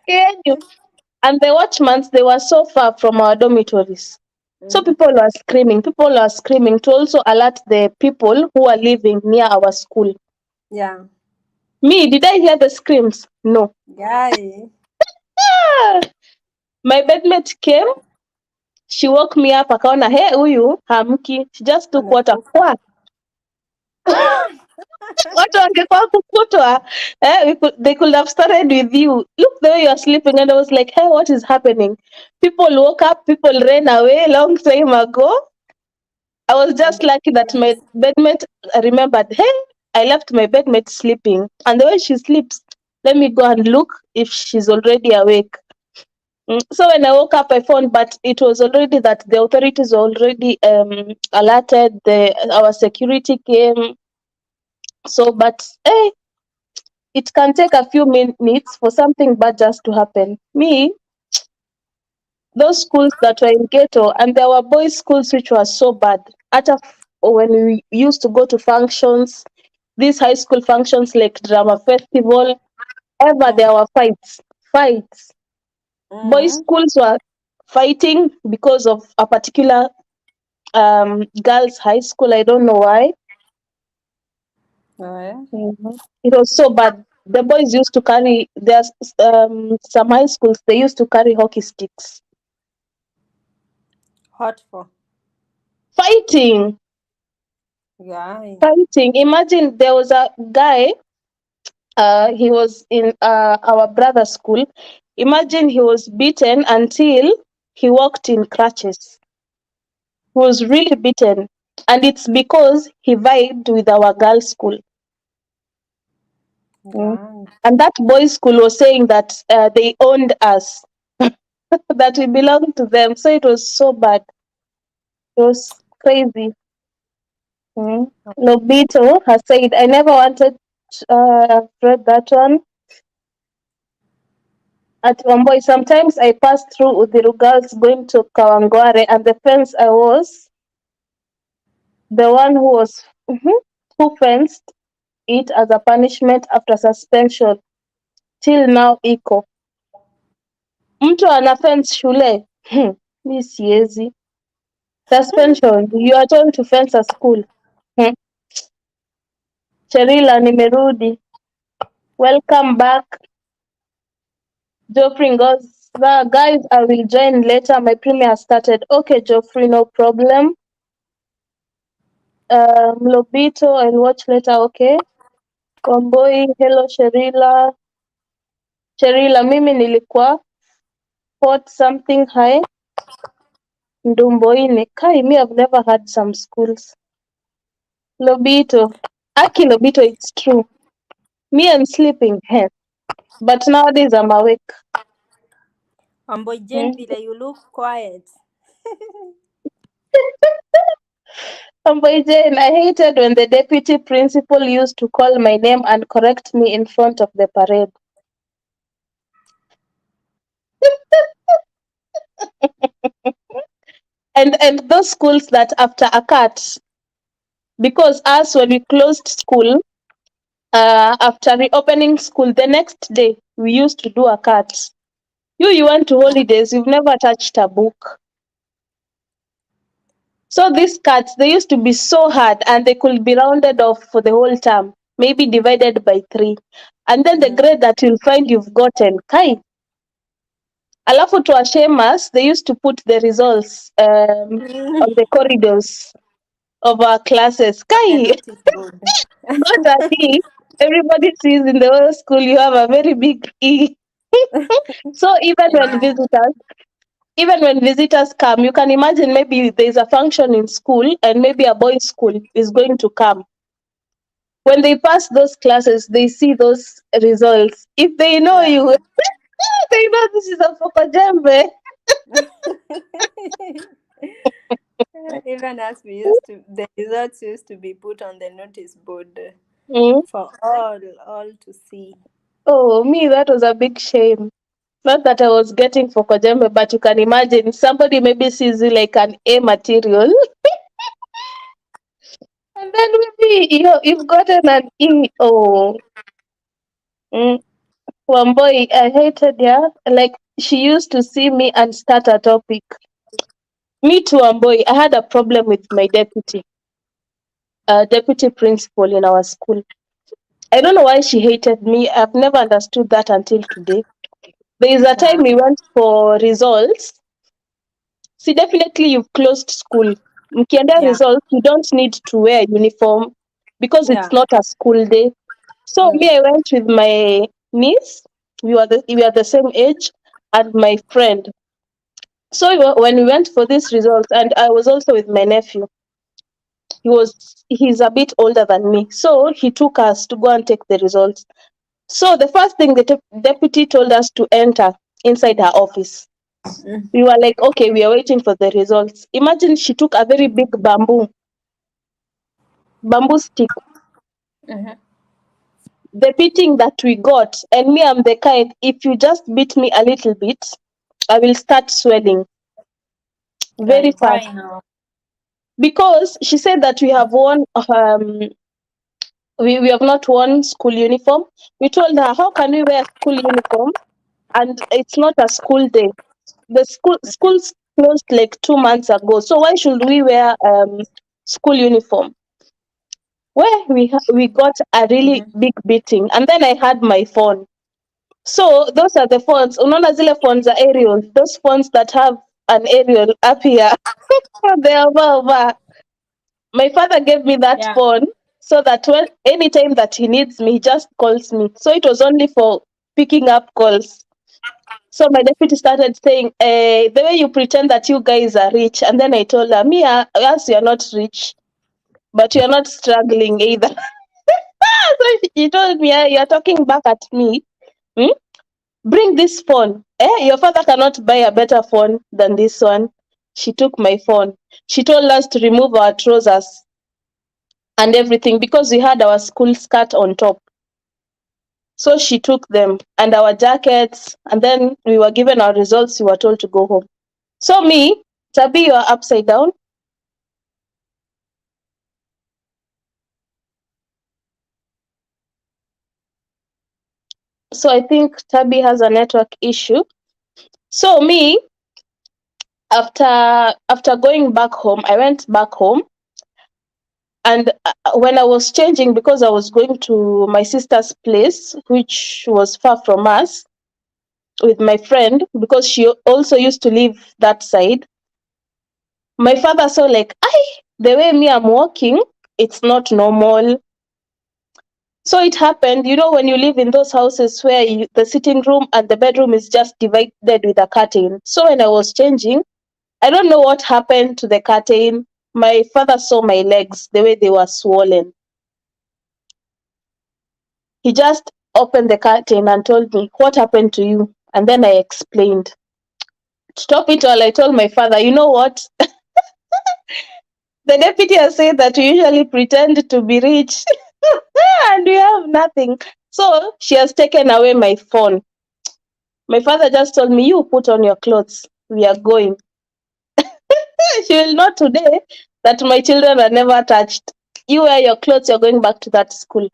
yenu. And the watchmans, they were so far from our dormitories. So Mm. people were screaming. People were screaming to also alert the people who are living near our school. Yeah. Me, did I hear the screams? No. Guy. Ah! My bedmate came. She woke me up. Akaona, hey, huyu hamki. She just took water. Amekufa. Watu wangekuwa kukutwa, they could have started with you. Look the way you are sleeping, and I was like, hey, what is happening? People woke up, people ran away long time ago. I was And just lucky that my bedmate remembered, hey, I left my bedmate sleeping, and the way she sleeps, let me go and look if she's already awake. So when I woke up, I found, but it was already that the authorities were already alerted. Our security came. So, but hey, it can take a few minutes for something bad just to happen. Me, those schools that were in ghetto, and there were boys' schools which were so bad. When we used to go to functions, these high school functions like drama festival, ever mm. there were fights. Boys' Mm. schools were fighting because of a particular girls' high school. I don't know why. Oh, yeah. It was so bad. The boys used to carry, there's some high schools, they used to carry hockey sticks. Hot for. Fighting, Yeah. fighting. Imagine there was a guy, he was in our brother's school. Imagine he was beaten until he walked in crutches. He was really beaten. And it's because he vibed with our girls' school. Mm. Yeah. And that boys' school was saying that they owned us, that we belonged to them. So it was so bad. It was crazy. Mm. Lobito has said, I never wanted, I've read that one. At Wamboi, sometimes I passed through Uthiru girls going to Kawangware, and the fence I was the one who was who fenced it as a punishment after suspension. Till now iko. Mtu ana fence shule. Mi siezi. Suspension. You are told to fence a school. Hmm. Cherila, nimerudi. Welcome back. Geoffrey goes, guys, I will join later. My premiere started. Okay, Geoffrey, no problem. Lobito, I'll watch later. Okay. Wamboi, hello Sherila. Sherila, mimi nilikuwa hot something high. Ndumboine. Kai, me, I've never had some schools. Lobito. Aki Lobito, it's true. Me, I'm sleeping. Heh. But nowadays I'm awake. Ambo Jane, Hmm? vile you look quiet. Boy Jane, I hated when the deputy principal used to call my name and correct me in front of the parade. And those schools that after a cut, because us when we closed school, after reopening school, the next day we used to do a cut. You went to holidays, you've never touched a book. So these cuts, they used to be so hard and they could be rounded off for the whole term, maybe divided by 3. And then the grade that you'll find you've gotten, kai. Alafu to shame us, they used to put the results on the corridors of our classes. On the Kai, notice board. not that E. Everybody sees in the whole school you have a very big E. So Yeah. even when visitors come, you can imagine maybe there's a function in school and maybe a boys' school is going to come. When they pass those classes, they see those results. If they know Yeah. you, they know this is a Fokajembe. Even as we used to, the results used to be put on the notice board Mm. for all to see. Oh, me, that was a big shame. Not that I was getting Fokajembe, but you can imagine somebody maybe sees you like an A material, and then maybe you've gotten an E. Oh, mm. One boy, I hated her. Like she used to see me and start a topic. Me too, one boy. I had a problem with my deputy principal in our school. I don't know why she hated me. I've never understood that until today. There is a time Yeah. we went for results. See, definitely you've closed school. Mkienda Yeah. results, you don't need to wear uniform because it's Yeah. not a school day. So Mm. me, I went with my niece. We are the same age, and my friend. So when we went for this results, and I was also with my nephew. He's a bit older than me, so he took us to go and take the results. So the first thing the deputy told us to enter inside her office. Mm. We were like, okay, we are waiting for the results. Imagine she took a very big bamboo stick. Mm-hmm. The beating that we got, and me, I'm the kind, if you just beat me a little bit, I will start swelling very Guy, why fast. now? Because she said that we have not worn school uniform. We told her, how can we wear school uniform and it's not a school day? the schools closed like 2 months ago. So why should we wear school uniform? Where we got a really Mm-hmm. big beating, and then I had my phone. So those are the phones. Unaona zile phones are aerial. Those phones that have an aerial up here. They are over. My father gave me that Yeah. phone so that when anytime that he needs me, he just calls me. So it was only for picking up calls. So my deputy started saying, the way you pretend that you guys are rich. And then I told her, yes, you're not rich, but you're not struggling either. So she told me, you're talking back at me. Hmm? Bring this phone. Your father cannot buy a better phone than this one. She took my phone. She told us to remove our trousers and everything because we had our school skirt on top. So she took them and our jackets, and then we were given our results. We were told to go home. So me, Tabi, you are upside down. So I think Tabi has a network issue. So me, after going back home, I went back home, and when I was changing, because I was going to my sister's place, which was far from us, with my friend, because she also used to live that side. My father saw like, the way me I'm walking, it's not normal. So it happened, when you live in those houses where the sitting room and the bedroom is just divided with a curtain. So when I was changing, I don't know what happened to the curtain. My father saw my legs, the way they were swollen. He just opened the curtain and told me, what happened to you? And then I explained. To top it all, I told my father, you know what? The deputy has said that we usually pretend to be rich and we have nothing. So she has taken away my phone. My father just told me, you put on your clothes. We are going. She will know today that my children are never touched. You wear your clothes, you're going back to that school.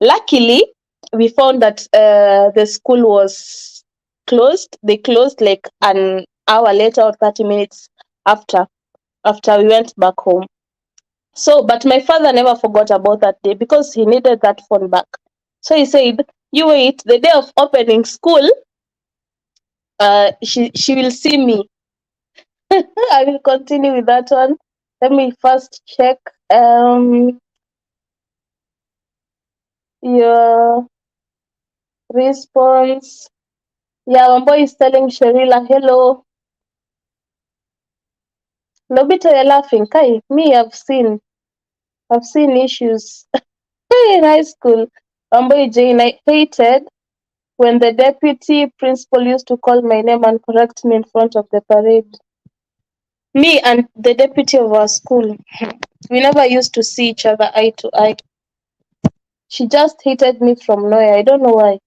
Luckily, we found that the school was closed. They closed like an hour later or 30 minutes after we went back home. So, but my father never forgot about that day because he needed that phone back. So he said, you wait, the day of opening school, she will see me. I will continue with that one. Let me first check your response. Yeah, Wambo is telling Sherila, hello. Lobito, you're laughing. Kai, me, I've seen issues in high school. Wambo Jane, I hated when the deputy principal used to call my name and correct me in front of the parade. Me and the deputy of our school, we never used to see each other eye to eye. She just hated me from nowhere. I don't know why.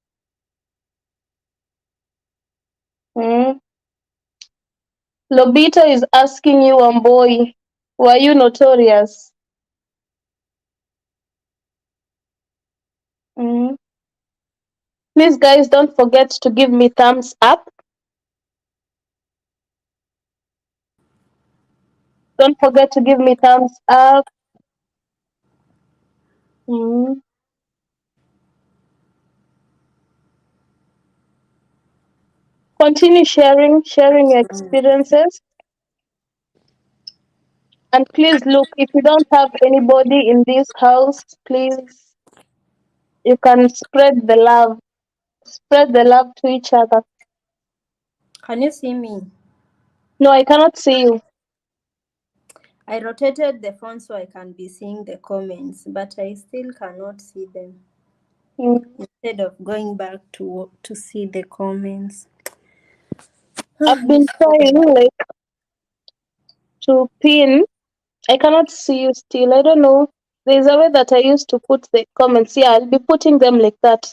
Mm. Lobito is asking you, Wamboi, were you notorious? Mm. Please, guys, don't forget to give me thumbs up. Don't forget to give me thumbs up. Mm. Continue sharing your experiences. And please look, if you don't have anybody in this house, please, you can spread the love. Spread the love to each other. Can you see me? No, I cannot see you. I rotated the phone so I can be seeing the comments, but I still cannot see them. Mm. Instead of going back to see the comments. I've been This trying phone. like to pin. I cannot see you still. I don't know. There's a way that I used to put the comments. Yeah, I'll be putting them like that.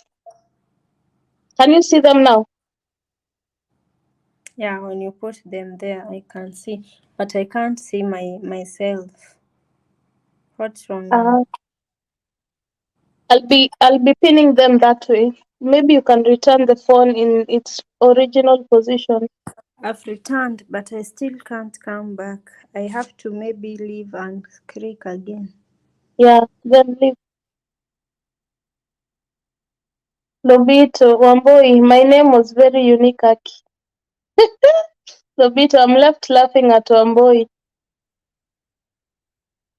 Can you see them now? Yeah, when you put them there, I can see, but I can't see myself. What's wrong now? Uh, I'll be pinning them that way. Maybe you can return the phone in its original position. I've returned, but I still can't come back. I have to maybe leave and click again. Yeah, then leave. Lobito, Wamboi, my name was very unique, Aki. Lobito, I'm left laughing at Wamboi.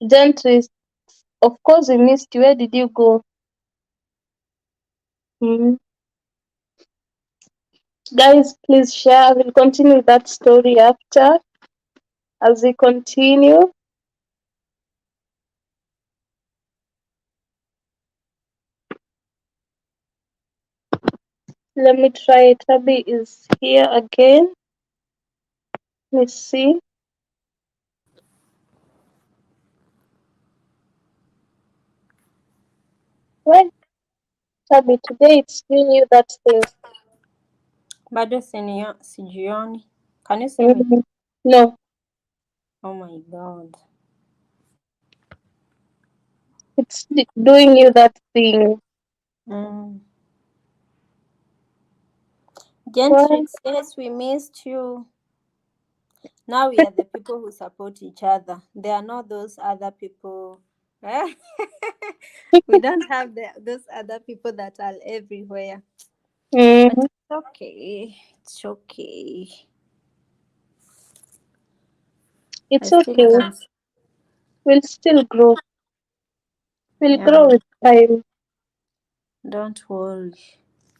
Gentry, of course we missed you. Where did you go? Hmm. Guys, please share. I will continue that story after. As we continue, let me try it. Abby is here again. Let's see. Well, Abby, today it's you that says. Bado sijioni. Can you see me? Mhm. No, Oh my god. it's doing you that thing. Mm. Well, Gentrix, yes, we missed you. Now we are the people who support each other. There are not those other people. Eh? We don't have those other people that are everywhere. But mm, it's okay. It's okay. I it's still okay. can. We'll still grow. We'll grow Yeah, with time. don't worry.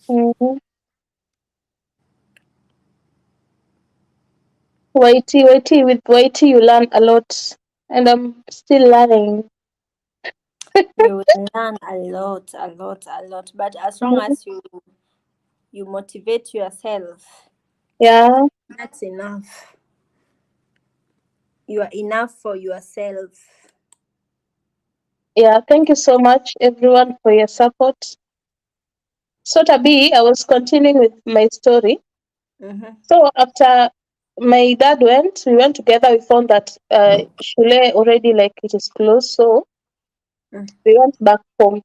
Mm-hmm. Waity, with Waity you learn a lot. And I'm still learning. You will learn a lot, a lot, a lot. But as long Mhm. as you motivate yourself, Yeah, that's enough. You are enough for yourself. yeah. Thank you so much, everyone, for your support. So, Tabi, I was continuing with my story. Mm-hmm. So, after my dad went, we went together. We found that Shule already like it is closed. So, we went back home.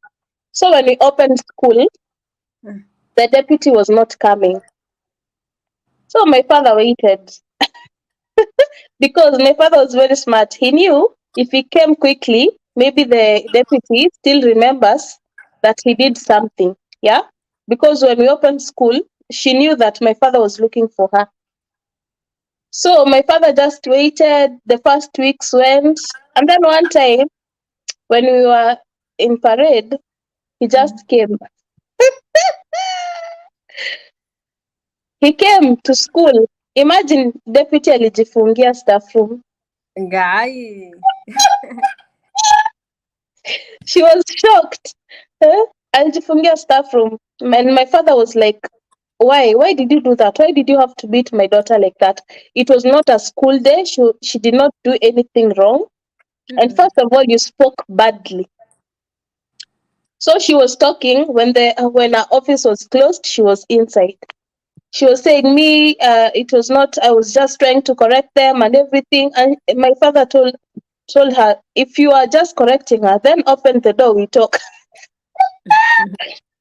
So, when we opened school, Mm-hmm. the deputy was not coming. So, my father waited because my father was very smart. He knew if he came quickly, maybe the deputy still remembers that he did something. Yeah. Because when we opened school, she knew that my father was looking for her. So my father just waited. The first weeks went. And then one time when we were in parade, he just came. He came to school. Imagine deputy alijifungia staff room. Guy. She was shocked. Huh? Alijifungia staff room. And my father was like, why? Why did you do that? Why did you have to beat my daughter like that? It was not a school day. She did not do anything wrong. And Mm-hmm. first of all, you spoke badly. So she was talking when our office was closed. She was inside. She was saying me. It was not. I was just trying to correct them and everything. And my father told her, if you are just correcting her, then open the door. We talk.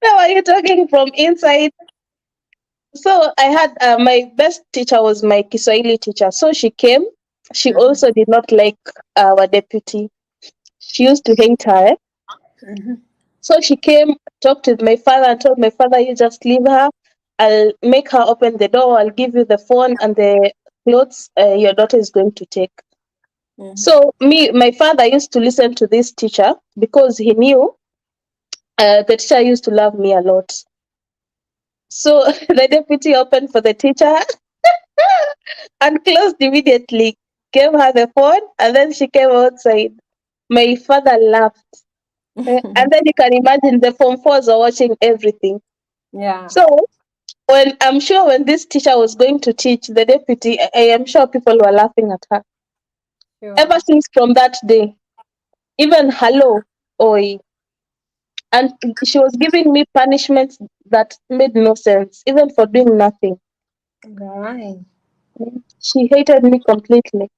Now are you talking from inside? So I had my best teacher was my Kiswahili teacher. So she came. She Mm-hmm. also did not like our deputy. She used to hate her. Eh? Mm-hmm. So she came, talked with my father, and told my father, "You just leave her. I'll make her open the door. I'll give you the phone and the clothes your daughter is going to take." Mm-hmm. So my father used to listen to this teacher because he knew the teacher used to love me a lot. So the deputy opened for the teacher and closed immediately, gave her the phone, and then she came outside. My father laughed. And then you can imagine the Form 4s are watching everything. Yeah, So when this teacher was going to teach the deputy, I am sure people were laughing at her. sure. Ever since from that day, even hello, oi. And she was giving me punishments that made no sense, even for doing nothing. Guy. She hated me completely.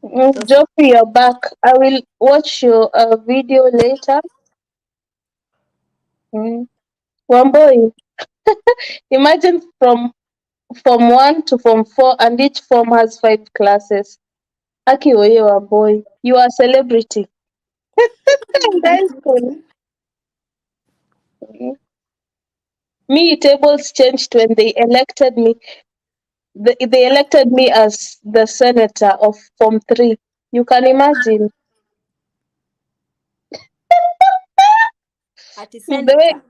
So sad. Joffrey, you're back. I will watch your video later. Mm. One boy, imagine Form 1 to Form 4, and each form has 5 classes. Aki Oyewa boy, you are a celebrity in high school. Mm. Me, tables changed when they elected me. They elected me as the senator of Form 3. You can imagine. At the The way, senator.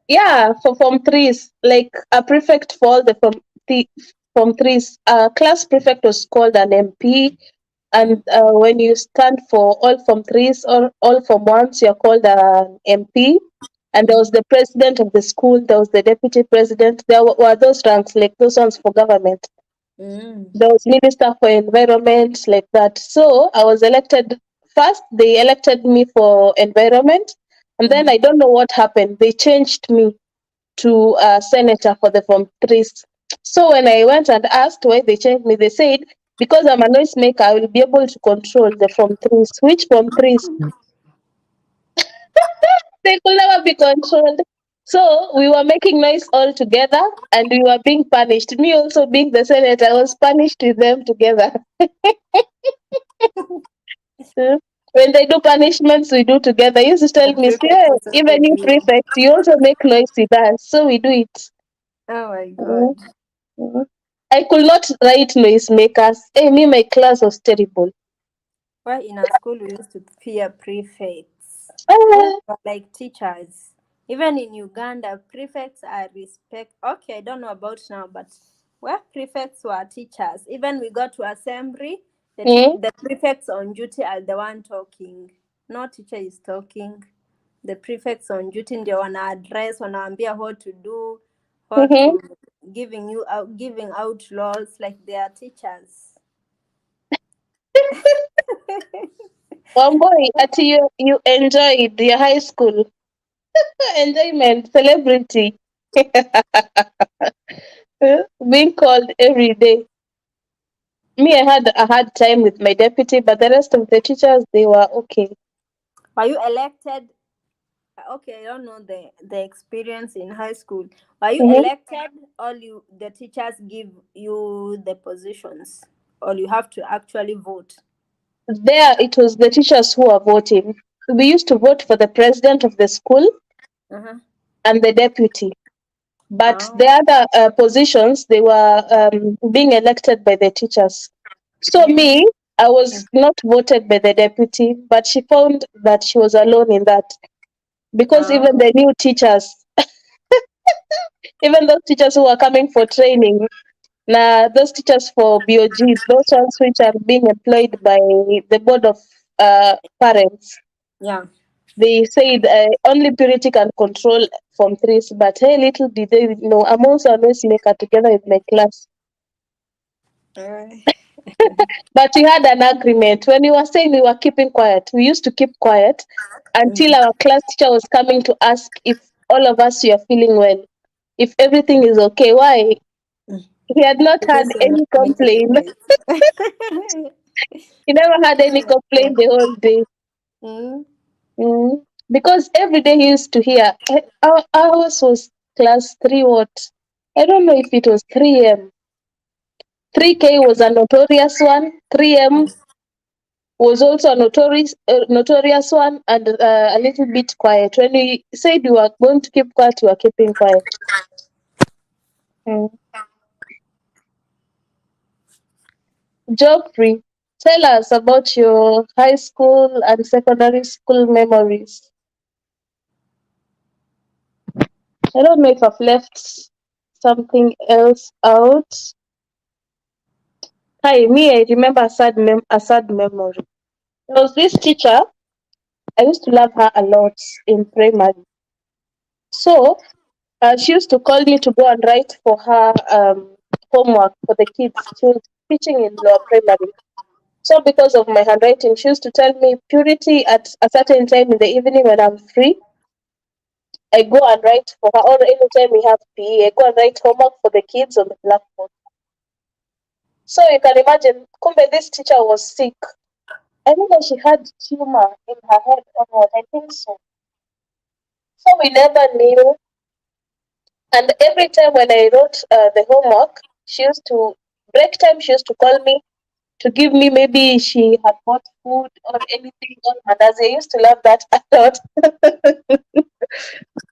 yeah, for Form 3s, like a prefect for all the Form 3s, class prefect was called an MP. And when you stand for all Form 3s or all Form 1s, you're called an MP. And there was the president of the school, there was the deputy president. There were those ranks, like those ones for government. Mm. There was minister for environment, like that. So I was elected first. They elected me for environment, and then I Mm-hmm. don't know what happened. They changed me to a senator for the Form 3s. So when I went and asked why they changed me, they said because I'm a noisemaker, I will be able to control the Form 3s. Which Form 3s? They could never be controlled. So we were making noise all together, and we were being punished. Me also being the senator, I was punished with them together. Mm. When they do punishments, we do together. He used to tell The me, prefect "Yeah, also even said you you. prefect, you also make noise with us." So we do it. Oh my Mm, god. mm. I could not write noise makers. Hey, me, my class was terrible. Why in our school we used to fear prefects. Well, Ah, they were like teachers. Even in Uganda, prefects are respect. Okay, I don't know about now, but where prefects were teachers. Even we got to assembly, mm, the prefects on duty are the one talking. No teacher is talking. The prefects on duty ndio wana address, wanaambia what to do, what mm-hmm. to giving out laws like they are teachers. One boy, at you enjoyed your high school enjoyment, celebrity, being called every day. Me, I had a hard time with my deputy, but the rest of the teachers, they were okay. Were you elected? Okay, I don't know the experience in high school. Were you Mm-hmm. elected, or you the teachers give you the positions, or you have to actually vote? There, it was the teachers who were voting. We used to vote for the president of the school Uh-huh. and the deputy. But the Oh. other positions, they were being elected by the teachers. So Mm. me, I was not voted by the deputy, but she found that she was alone in that because even Oh. the new teachers, even those teachers who are coming for training, now those teachers for BOGs, those ones which are being employed by the board of parents, Yeah. they said only purity can control Form 3s, but hey, little did they know, I'm also a noisemaker together with my class. Uh, But we had an agreement. When we were saying we were keeping quiet, we used to keep quiet until mm, our class teacher was coming to ask if all of us were feeling well, if everything is okay. Why? mm. He had not had Because you're not any making complaint. noise. He never had any complaint the whole day. Mm. Mm. Because every day he used to hear, ours was class 3 what? I don't know if it was 3M. 3K was a notorious one. 3M was also a notorious one, and a little bit quiet. When we said we were going to keep quiet, we were keeping quiet. Mm. Joffrey, tell us about your high school and secondary school memories. I don't know if I've left something else out. Hi, me, I remember a sad memory. There was this teacher, I used to love her a lot in primary. So she used to call me to go and write for her homework for the kids. She was teaching in lower primary. So because of my handwriting, she used to tell me, Purity, at a certain time in the evening when I'm free, I go and write for her. Or anytime we have PE, I go and write homework for the kids on the blackboard. So you can imagine, Kumbe, this teacher was sick. I don't know, she had tumor in her head or what, I think so. So we never knew. And every time when I wrote the homework, She used to break time. She used to call me to give me, maybe she had bought food or anything on Mother's Day. I used to love that a lot.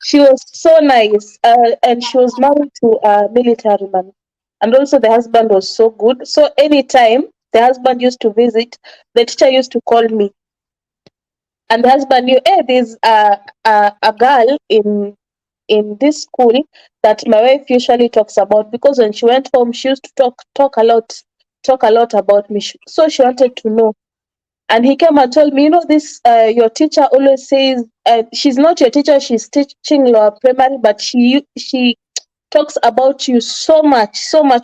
She was so nice, and she was married to a military man, and also the husband was so good. So anytime the husband used to visit, the teacher used to call me, and the husband knew, hey, there's a girl in this school that my wife usually talks about, because when she went home, she used to talk a lot about me. So she wanted to know. And he came and told me, this your teacher always says, she's not your teacher, she's teaching lower primary, but she talks about you so much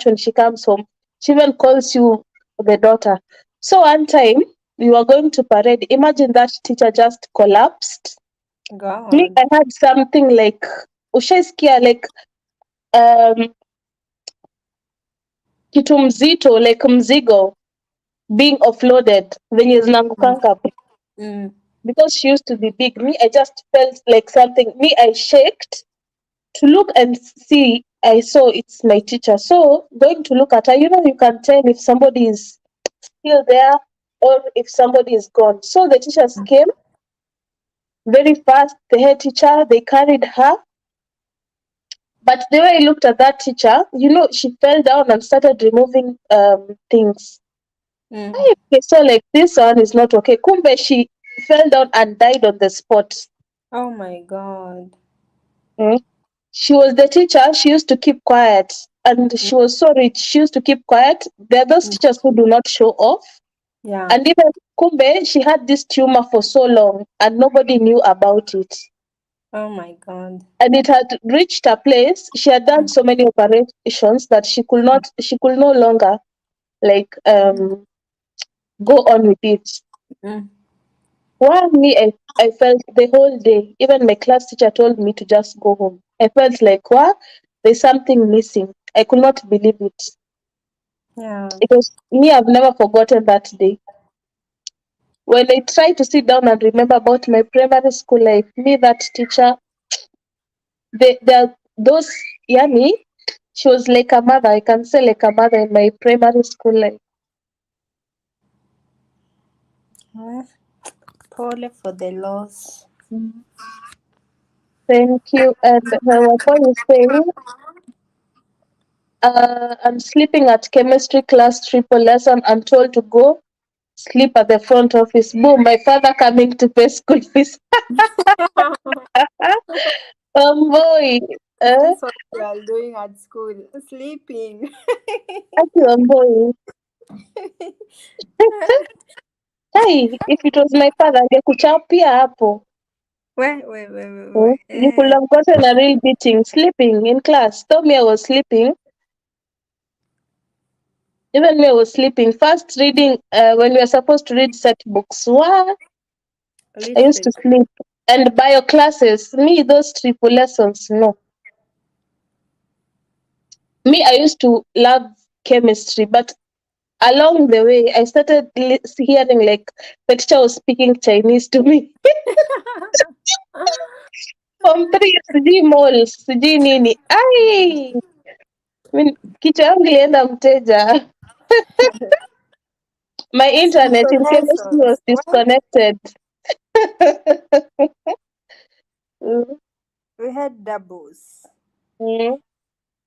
when she comes home. She even calls you the daughter. So one time we were going to parade. Imagine that teacher just collapsed. Me, God. I had something like ushaisikia, like um kitu mzito, like mzigo being offloaded venye Mm. zinaangukanga, Mm. because she used to be big. Me, I just felt like something. Me, I shaked to look and see. I saw it's my teacher. So going to look at her, you can tell if somebody is still there or if somebody is gone. So the teachers came very fast. The head teacher, they carried her. But the way I looked at that teacher, she fell down and started removing things. Mm. Okay, so like this one is not okay. Kumbe, she fell down and died on the spot. Oh my God. Mm. She was the teacher. She used to keep quiet, and Mm. she was so rich. She used to keep quiet. There are those Mm. teachers who do not show off. Yeah. And even Kumbe, she had this tumor for so long, and nobody knew about it. Oh my God. And it had reached a place. She had done Mm. so many operations that she could no longer, like, go on with it. Mm. One, me, I felt the whole day. Even my class teacher told me to just go home. I felt like, what? There's something missing. I could not believe it. Yeah. It was me, I've never forgotten that day. When I try to sit down and remember about my primary school life, me, that teacher, those, Yani, she was like a mother. I can say like a mother in my primary school life. Well, pole for the loss. Mm. Thank you. And what was saying, I'm sleeping at chemistry class triple lesson. I'm told to go sleep at the front office. Boom, my father coming to pay school fees. Boy. This Eh? is what we are doing at school. Sleeping. Ati boy. Hey, if it was my father, angekuchapia hapo. Wait. You could have gotten a real beating sleeping in class. Told me I was sleeping. Even me, I was sleeping. First reading, when we were supposed to read set books. What? I used to Literally. sleep. And bio classes, me, those triple lessons, no. Me, I used to love chemistry, but along the way, I started hearing like the teacher was speaking Chinese to me. Form 3, sijui malls, sijui nini. Ai, kichwa yangu ilienda mteja. My internet Triple in chemistry was lessons. What? disconnected. Mm, We had doubles. mm.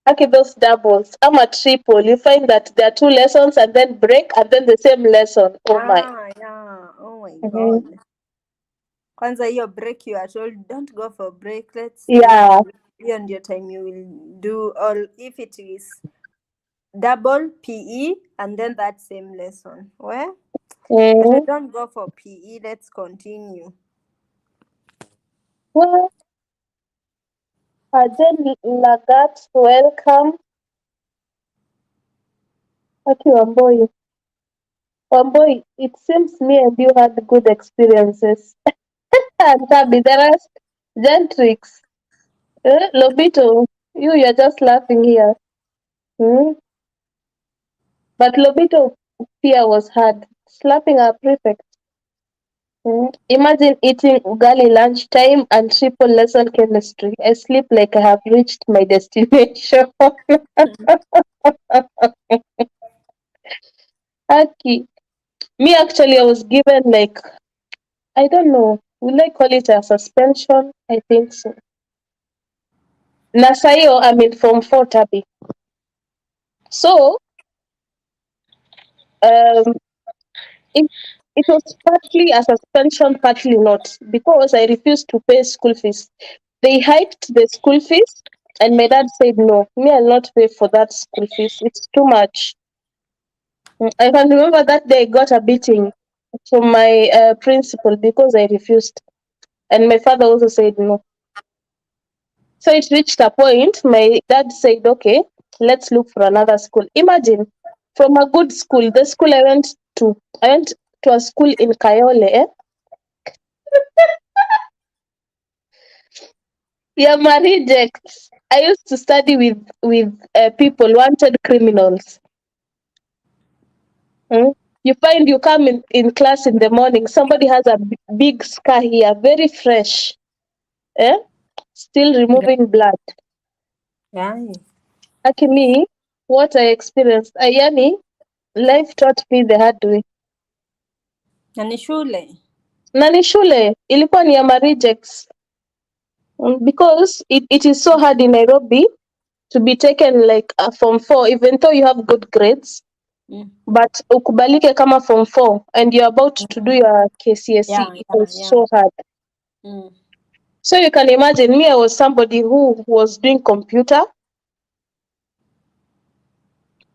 Okay, those doubles. I'm a triple. You find that there are two lessons and then break and then the same lesson. Oh my. Yeah. Oh my Mhm. God. Kwanza hiyo break you are told don't go for break. Let's stay. Yeah. Beyond your time you will do all if it is double PE and then that same lesson. Where? But Mm. don't go for PE. Let's continue. Well, Aden Lagat, welcome. Okay, Wamboi. Wamboi, it seems me and you had good experiences. And Tabi, the rest, Gentrix, Lobito, you're just laughing here. Hmm? But Lobito fear was hard. Slapping our prefect. Hmm? Imagine eating ugali lunchtime and triple lesson chemistry. I sleep like I have reached my destination. Me actually, I was given like, I don't know, will I call it a suspension? I think so. Na saa hiyo I'm in form 4 Tabi. So um it, it was partly a suspension, partly not, because I refused to pay school fees. They hiked the school fees, and my dad said, no, me, I'll not pay for that school fees. It's too much. I can remember that day I got a beating from my principal because I refused. And my father also said no. So it reached a point, my dad said, okay, let's look for another school. Imagine, from a good school, the school I went to a school in Kayole, eh? Yeah, my rejects. I used to study with people, wanted criminals. Mm? You find you come in class in the morning, somebody has a big scar here, very fresh, eh? Still removing blood. Yeah. Actually, what I experienced, yani, life taught me the hard way. Na ni shule. Na ni shule, ilikuwa ni ya ma rejects. Because it is so hard in Nairobi to be taken like a form 4, even though you have good grades. But ukubalike kama form 4 and you're about to do your KCSE, Yeah, it yeah, was yeah. so hard. So you can imagine, me, I was somebody who was doing computer.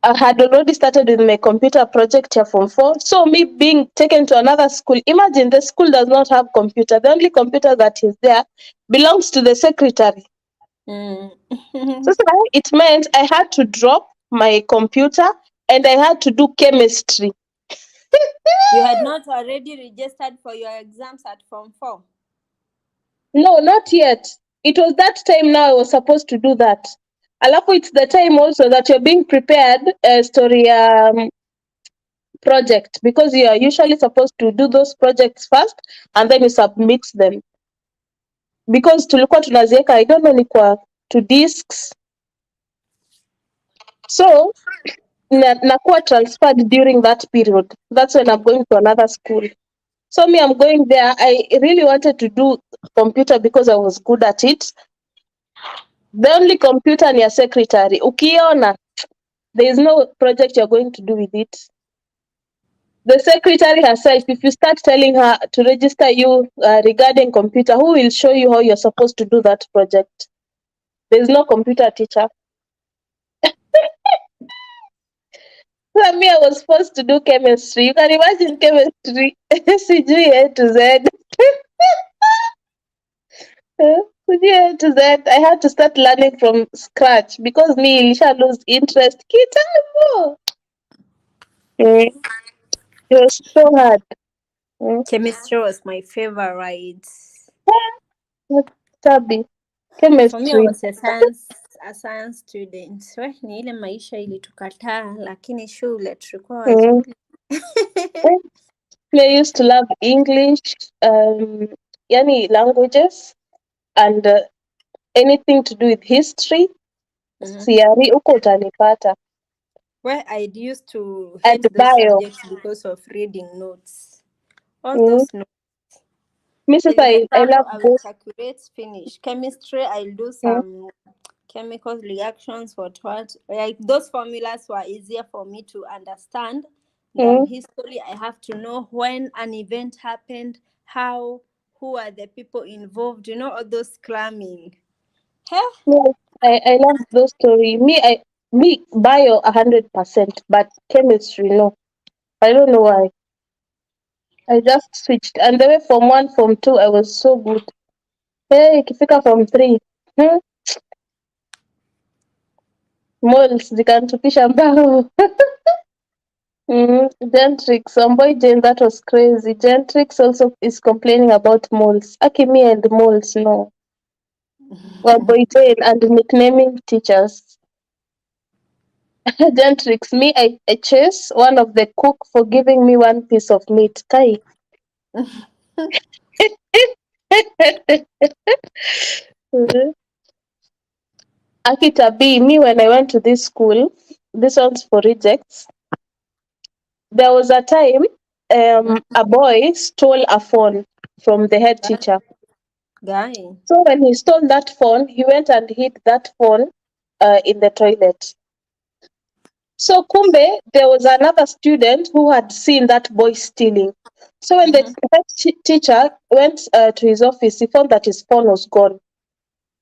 I had already started with my computer project here from 4. So me being taken to another school, imagine the school does not have computer. The only computer that is there belongs to the secretary. So it meant I had to drop my computer and I had to do chemistry. You had not already registered for your exams at Form 4? No, not yet. It was that time now I was supposed to do that. Alafu, it's the time also that you're being prepared story project, because you are usually supposed to do those projects first and then you submit them. Because tulikuwa tunaziweka, I don't know, ni kwa to discs. So nakuwa transferred during that period. That's when I'm going to another school. So me, I'm going there. I really wanted to do computer because I was good at it. The only computer ni ya secretary. Ukiona, there is no project you're going to do with it. The secretary herself, if you start telling her to register you regarding computer, who will show you how you're supposed to do that project? There's no computer teacher. So me, I was forced to do chemistry. You can imagine chemistry. Sijui A to Z. Sijui A to Z. I had to start learning from scratch because me, ilisha lose interest kitambo. It was so hard. Chemistry was my favorite. Tabi. For me, I Chemistry. was a science student. Ni ile maisha ilitukataa, lakini shule tulikuwa wazuri. I used to love English, yani languages, and anything to do with history. CRE uko utanipata. Where I used to And hate those bio. subjects because of reading notes. All those notes. Me sasa, I Hesabu, love I will both. calculate, finish. Chemistry, I'll do some chemical reactions, what. Like those formulas were easier for me to understand than history. I have to know when an event happened, how, who are the people involved, all those cramming. Huh? No, I love those story. Me bio 100%, but chemistry no. I don't know why. I just switched. And the way from 1, from 2, I was so good. Hey, ikifika from 3. Moles zikantupisha mbao. Gentrix, boy Jane, that was crazy. Gentrix also is complaining about moles. Akimi and moles, no. Boy Jane and nicknaming teachers. Gentrix, me, I chase one of the cook for giving me one piece of meat. Kai. Akitabi, me, when I went to this school, this one's for rejects. There was a time a boy stole a phone from the head teacher. Guy. So when he stole that phone, he went and hid that phone in the toilet. So kumbe, there was another student who had seen that boy stealing. So when the Mm-hmm. head teacher went to his office, he found that his phone was gone.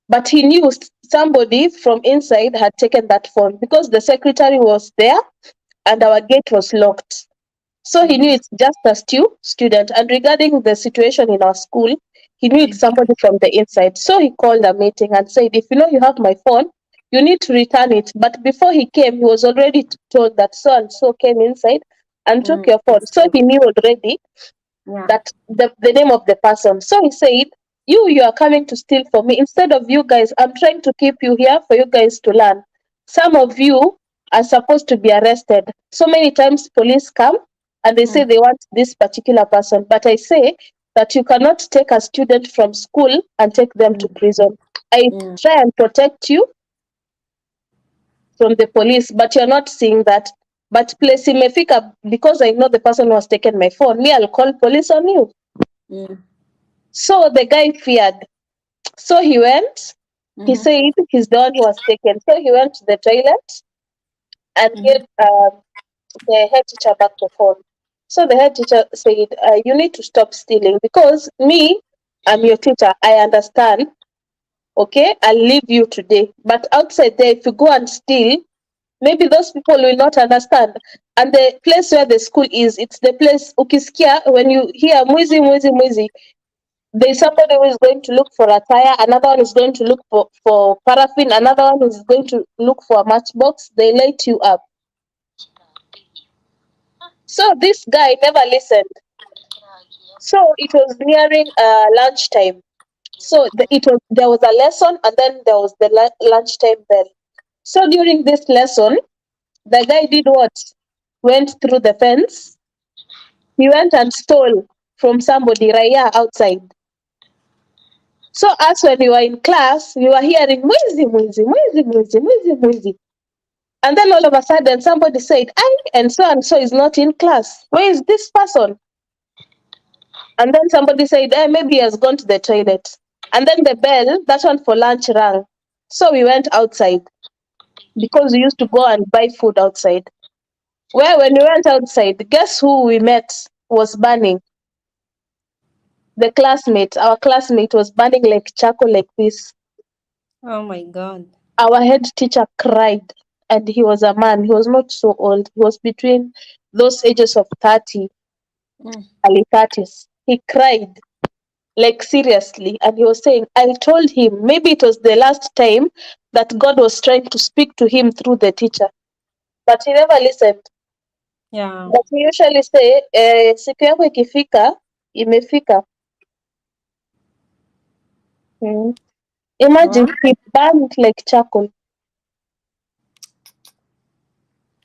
But he knew somebody from inside had taken that phone because the secretary was there and our gate was locked. So he knew Mm-hmm. it's just a student. And regarding the situation in our school, he knew it's somebody from the inside. So he called a meeting and said, if you know you have my phone, you need to return it. But before he came, he was already told that so and so came inside and took your phone. So he knew already Yeah. that the name of the person. So he said, you are coming to steal for me. Instead of you guys, I'm trying to keep you here for you guys to learn. Some of you are supposed to be arrested. So many times police come and they say Mm. they want this particular person. But I say that you cannot take a student from school and take them to Mm. prison. I Mm. try and protect you from the police, but you're not seeing that. But place imefika because I know the person who has taken my phone. Me, I'll call police on you. Mm. So the guy feared. So he went. He Mm-hmm. said he's the one who was taken. So he went to the toilet and Mm-hmm. gave the head teacher back the phone. So the head teacher said, "You need to stop stealing because me, I'm your teacher. I understand. Okay, I'll leave you today. But outside there, if you go and steal, maybe those people will not understand. And the place where the school is, it's the place ukisikia when you hear mwizi mwizi mwizi, there's somebody who is going to look for a tire, another one is going to look for paraffin, another one is going to look for a matchbox. They light you up. So this guy never listened. So it was nearing lunchtime. So there was a lesson and then there was the lunchtime bell. So during this lesson, the guy did what? Went through the fence. He went and stole from somebody Raya outside. So as when we were in class, we were hearing mwizi, mwizi, mwizi, mwizi, mwizi, mwizi. And then all of a sudden somebody said, I and so is not in class. Where is this person? And then somebody said, maybe he has gone to the toilet. And then the bell, that one for lunch rang. So we went outside because we used to go and buy food outside. Where when we went outside, guess who we met was burning? The classmate, our classmate was burning like charcoal like this. Oh my God. Our head teacher cried, and he was a man. He was not so old. He was between those ages of 30, Mm. early 30s. He cried, like seriously, and he was saying, I told him maybe it was the last time that God was trying to speak to him through the teacher, but he never listened. Yeah. But we usually say, siku yako ikifika, imefika. Mm. Imagine Well, he burned like charcoal.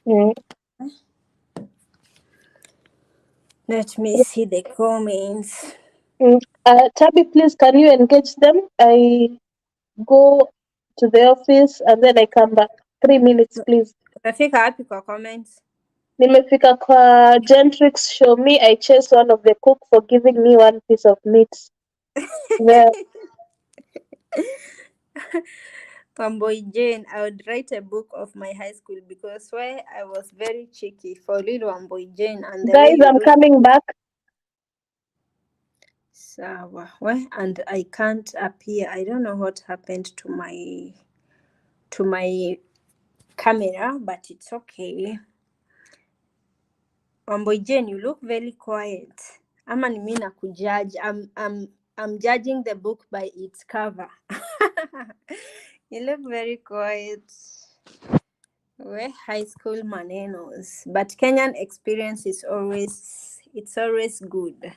Mm. let me see the comments. Mm. Tabby, please, can you engage them? I go to the office and then I come back. 3 minutes, please. Utafika wapi kwa comments? Nimefika kwa Gentrix show me. I chased one of the cook for giving me one piece of meat. There, Tomboy Jane, I would write a book of my high school because why I was very cheeky for little Tomboy Jane and the way guys, you I'm look. coming back. Sawa. Why and I can't appear. I don't know what happened to my camera, but it's okay. Tomboy Jane, you look very quiet. Ama ni mimi nakujudge. I'm judging the book by its cover. You look very quiet. We're high school manenos, but Kenyan experience is always good.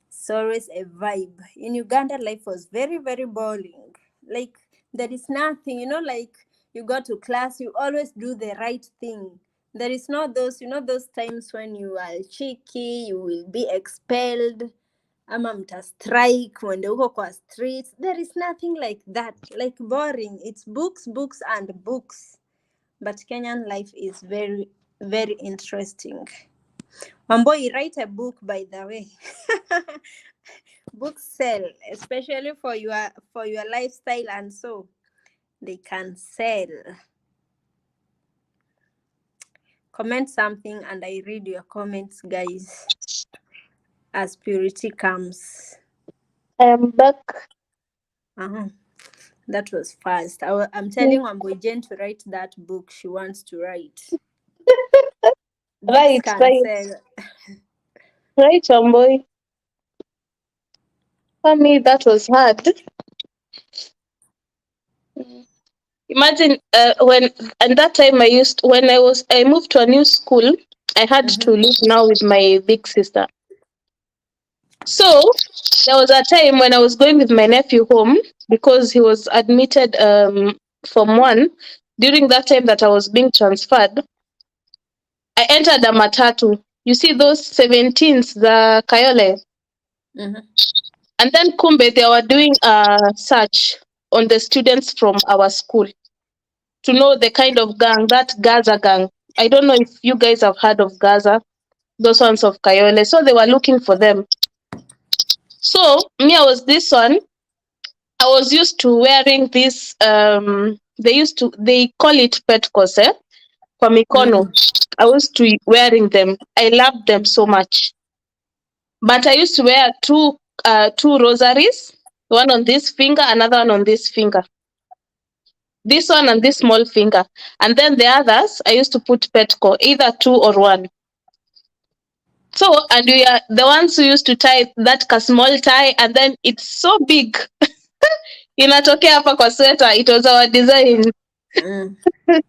It's always a vibe. In Uganda, life was very very boring. Like there is nothing, like you go to class, you always do the right thing. There is not those times when you are cheeky, you will be expelled. Ama mta strike mwende huko kwa streets. There is nothing like that. Like boring. It's books, books and books. But Kenyan life is very, very interesting. Wamboi, write a book, by the way. Books sell, especially for your lifestyle, and so they can sell. Comment something and I read your comments, guys, as Purity comes. I am back. Uh-huh. That was fast. I'm telling Wamboi Jane to write that book she wants to write. Books Right, can right, sell. right, boy. For me, that was hard. Imagine when at that time I moved to a new school. I had to Mm-hmm. live now with my big sister. So there was a time when I was going with my nephew home because he was admitted from one. During that time that I was being transferred, I entered a matatu. You see those 17s, the Kayole. Mm-hmm. And then Kumbe, they were doing a search on the students from our school to know the kind of gang, that Gaza gang. I don't know if you guys have heard of Gaza, those ones of Kayole. So they were looking for them. So me, I was this one. I was used to wearing this. They call it petkos, kwa mikono. Mm-hmm. I was to wearing them. I loved them so much. But I used to wear two rosaries, one on this finger, another one on this finger. This one and this small finger. And then the others, I used to put petko, either two or one. So, and we are the ones who used to tie that small tie, and then it's so big. Inatokea hapa kwa sweater. It was our design. Mm-hmm.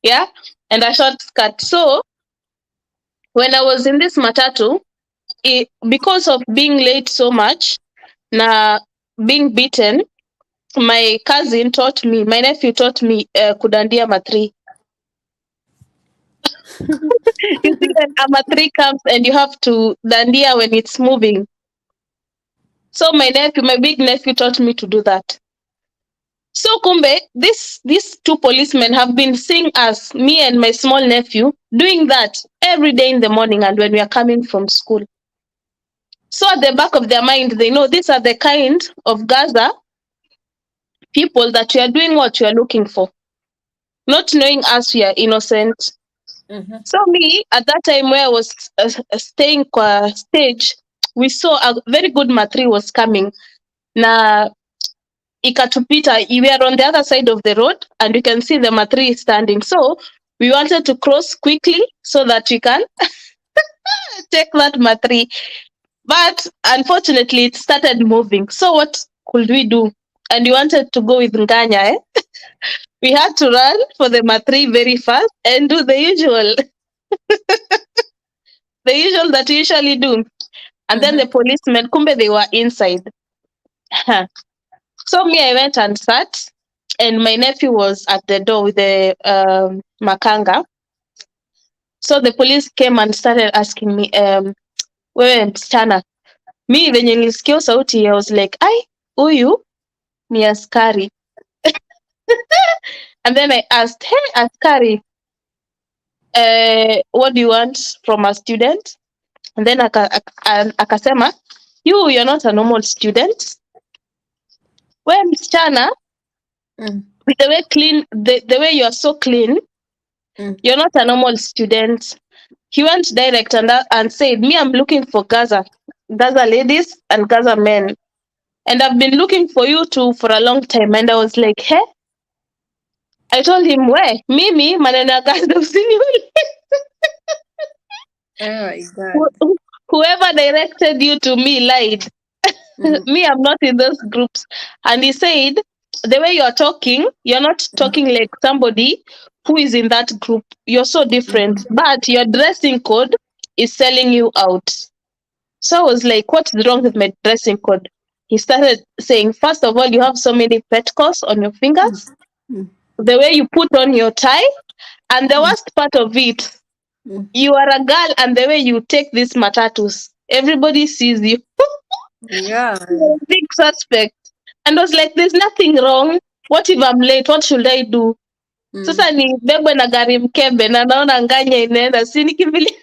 Yeah. And a short skirt. So, when I was in this matatu, because of being late so much, na being beaten, my nephew taught me kudandia matri. You see, when a matri comes and you have to dandia when it's moving. So my big nephew taught me to do that. So kumbe, these two policemen have been seeing us, me and my small nephew, doing that every day in the morning and when we are coming from school. So at the back of their mind, they know these are the kind of Gaza people that we are doing what we are looking for, not knowing us we are innocent. Mm-hmm. So me, at that time where I was staying kwa stage, we saw a very good matri was coming. Na ikatupita, we are on the other side of the road and we can see the matri standing. So we wanted to cross quickly so that we can take that matri. But unfortunately, it started moving. So what could we do? And we wanted to go with Nganya. We had to run for the matri very fast and do the usual that we usually do. And then the Mm-hmm. policemen, kumbe they were inside. So me, I went and sat, and my nephew was at the door with the makanga. So the police came and started asking me, wewe msichana. Mi venye nilisikia sauti, I was like, ai, huyu ni askari. And then I asked, hey, askari, what do you want from a student? And then akasema, you're not a normal student. Wewe msichana, Mm-hmm. with the way clean, the way you are so clean, you're not a normal student. He went direct and said, me, I'm looking for Gaza ladies and Gaza men. And I've been looking for you two for a long time. And I was like, hey? I told him, where? Mimi, maneno ya Gaza usiniulize. Oh my God. Whoever directed you to me lied. Mm-hmm. Me, I'm not in those groups. And he said, the way you're talking, you're not talking like somebody who is in that group. You're so different. But your dressing code is selling you out. So I was like, what's wrong with my dressing code? He started saying, first of all, you have so many petals on your fingers, Mm-hmm. the way you put on your tie, and the worst part of it, Mm-hmm. you are a girl, and the way you take these matatus, everybody sees you. Yeah. You're a big suspect. And I was like, there's nothing wrong. What if I'm late? What should I do? Mm. Sasa nibebwe na gari mkebe na naona nganya inaenda, si nikimbilia.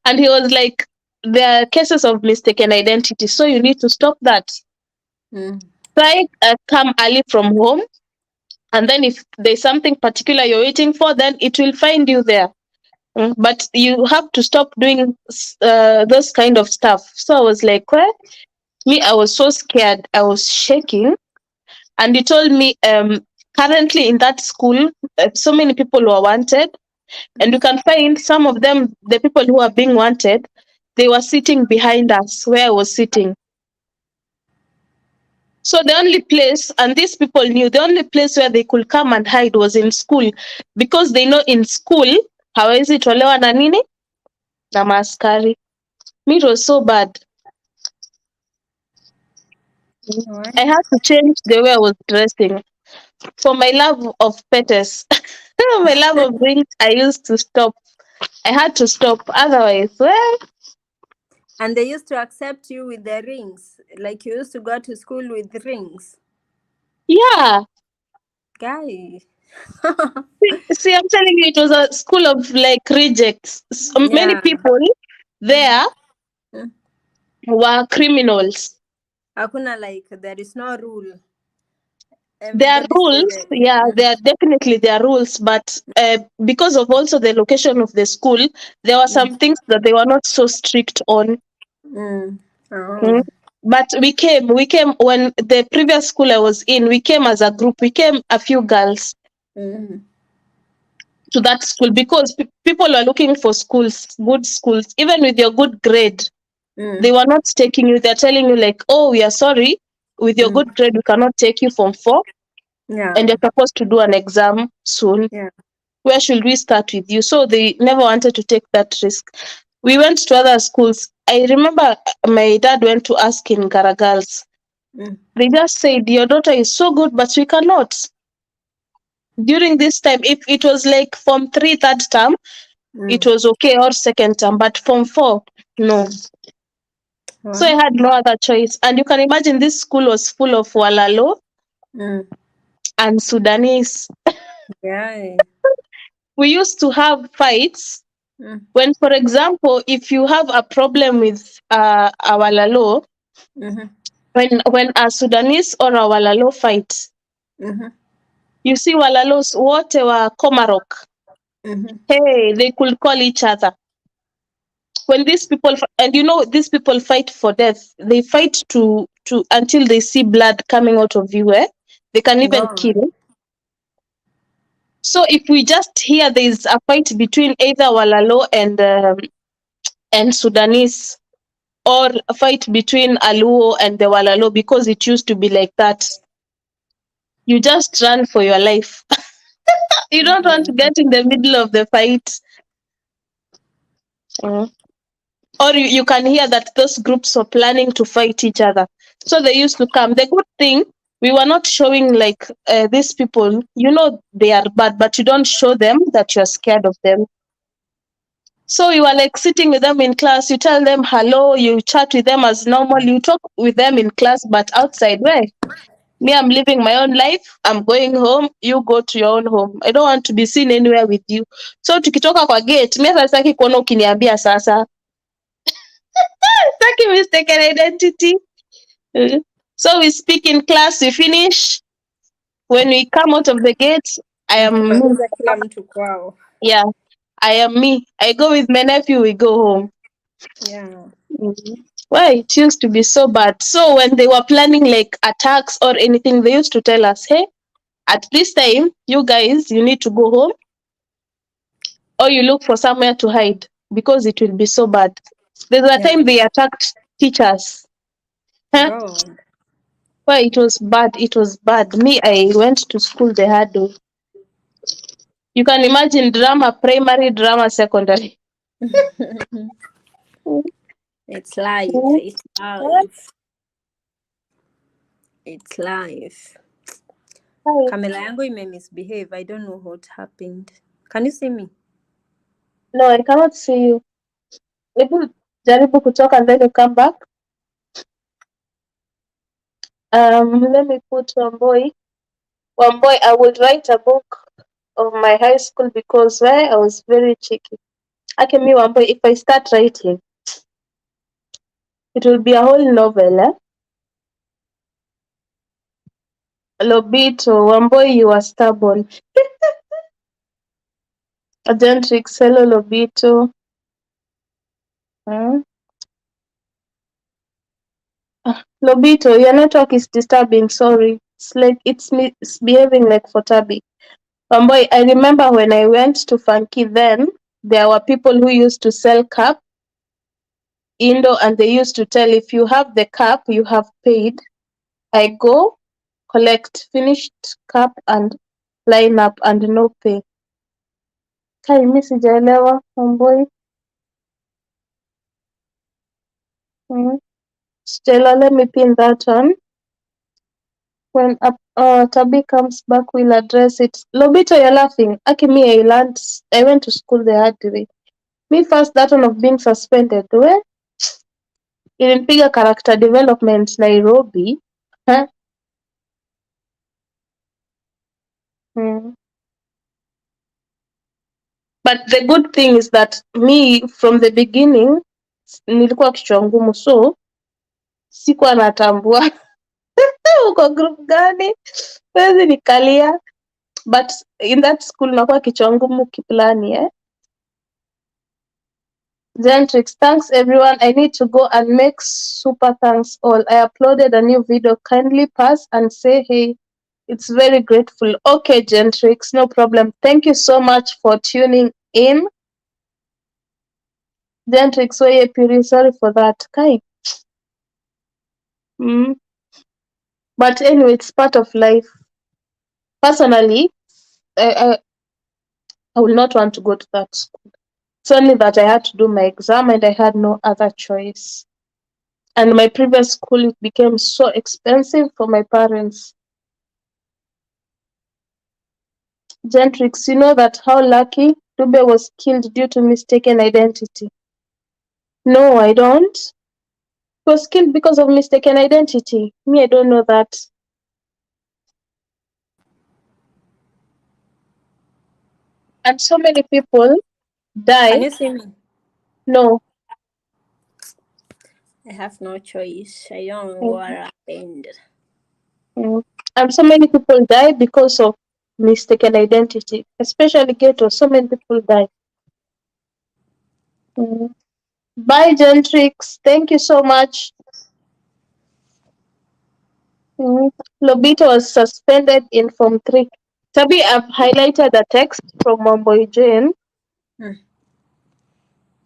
And he was like, there are cases of mistaken identity, so you need to stop that. Mm. Try come early from home, and then if there's something particular you're waiting for, then it will find you there. But you have to stop doing those kind of stuff. So I was like, well, me, I was so scared. I was shaking. And he told me, currently in that school, so many people were wanted. And you can find some of them, the people who are being wanted, they were sitting behind us where I was sitting. So the only place, and these people knew, the only place where they could come and hide was in school, because they know in school hawezi tolewa na nini na maaskari. Me, it was so bad. I Alright. had to change the way I was dressing for my love of fetes. My love of rings, I used to stop. I had to stop. Otherwise, well, And they used to accept you with the rings. Like you used to go to school with rings. yeah. Guy. See, I'm telling you, it was a school of like rejects. So many Yeah. people there Mm. were criminals. Hakuna, like there is no rule. There are Everybody's rules, student. yeah, there are definitely there are rules, but because of also the location of the school, there were Mm. some things that they were not so strict on. Mm. Mm. Oh. But we came when the previous school I was in, we came as a group, we came a few girls Mm. to that school because people are looking for schools, good schools, even with your good grade. They Mm. were not taking you, they're telling you, like, oh, we are sorry, with your Mm. good grade, we cannot take you from 4, and Yeah. you're supposed to do an exam soon. Yeah. Where should we start with you? So they never wanted to take that risk. We went to other schools. I remember my dad went to ask in Garagals. Mm. They just said, your daughter is so good, but we cannot. During this time, if it was like Form 3, third term, it Mm. was okay, or second term, but Form 4, no. So I What? had no other choice. And you can imagine this school was full of Walalo Mm. and Sudanese. Yeah. We used to have fights Mm. when, for example, if you have a problem with a Walalo, Mm-hmm. when a Sudanese or a Walalo fight, Mm-hmm. you see Walalos wote wa Komarok, Mm-hmm. hey, they could call each other. When these people, and you know, these people fight for death. They fight to until they see blood coming out of you. They can even God. kill. So if we just hear there is a fight between either Walalo and Sudanese, or a fight between Aluo and the Walalo, because it used to be like that, you just run for your life. You don't want to Mm. get in the middle of the fight. Mm. Or you can hear that those groups were planning to fight each other. So they used to come. The good thing, we were not showing like these people, you know, they are bad, but you don't show them that you're scared of them. So you are like sitting with them in class, you tell them hello, you chat with them as normal, you talk with them in class, but outside, where? Me, I'm living my own life. I'm going home. You go to your own home. I don't want to be seen anywhere with you. So tukitoka kwa gate, mi hata sitaki kuona ukiniambia sasa. Sitaki mistaken identity. Mm. So we speak in class, we finish. When we come out of the gate, I am me. Mkimaliza kila mtu kwao. Yeah, I am me. I go with my nephew, we go home. Yeah. Mhm. Well, it used to be so bad. So when they were planning like attacks or anything, they used to tell us, hey, at this time, you guys, you need to go home, or you look for somewhere to hide because it will be so bad. There's a Yeah. time they attacked teachers. Huh? God. Well, it was bad. It was bad. Me, I went to school the hard way. You can imagine drama primary, drama secondary. It's life. Mhm. It's life. It's life. Hi. Kamera yangu misbehave. I don't know what happened. Can you see me? No, I cannot see you. Hebu jaribu kutoka and then you come back. Let me put Wamboi. Wamboi, I would write a book of my high school because I was very cheeky. Okay, me one boy, if I start writing, it will be a whole novel, eh? Lobito, one boy, you are stubborn. Agentrix, hello, Lobito. Hmm? Lobito, your network is disturbing, sorry. It's like it's behaving like Fotabi. Boy, I remember when I went to Funky then, there were people who used to sell cup, Indo, and they used to tell if you have the cup, you have paid. I go, collect finished cup and line up and no pay. Kai, mi sijaelewa, boy. Stella, let me pin that one. When Tabi comes back, we'll address it. Lobito, you're laughing. Aki, me, I went to school the hard way. Me first, that one of being suspended. Where? Ilimpiga character development Nairobi. Huh? Mm. But the good thing is that me, from the beginning, nilikuwa kichwa ngumu, so sikuwa natambua uko group gani, wezi nikalia. But in that school nakuwa kichwa ngumu kiplani, eh? Gentrix, thanks everyone. I need to go and make super thanks all. I uploaded a new video. Kindly pass and say hey. It's very grateful. Okay, Gentrix, no problem. Thank you so much for tuning in. Gentrix, we're pretty sorry for that. Kai. Mm. But anyway, it's part of life. Personally, I will not want to go to that school. It's only that I had to do my exam and I had no other choice. And my previous school, it became so expensive for my parents. Gentrix, you know that how lucky Dube was killed due to mistaken identity? No, I don't. He was killed because of mistaken identity. Me, I don't know that. And so many people die. Can you see me? No. I have no choice. I don't know what Mhm. happened. Mm. And so many people die because of mistaken identity, especially ghetto. So many people die. Mm. Bye, Gentrix. Thank you so much. Lobito was suspended in Form 3. Tabi, I've highlighted a text from Momboy Jane.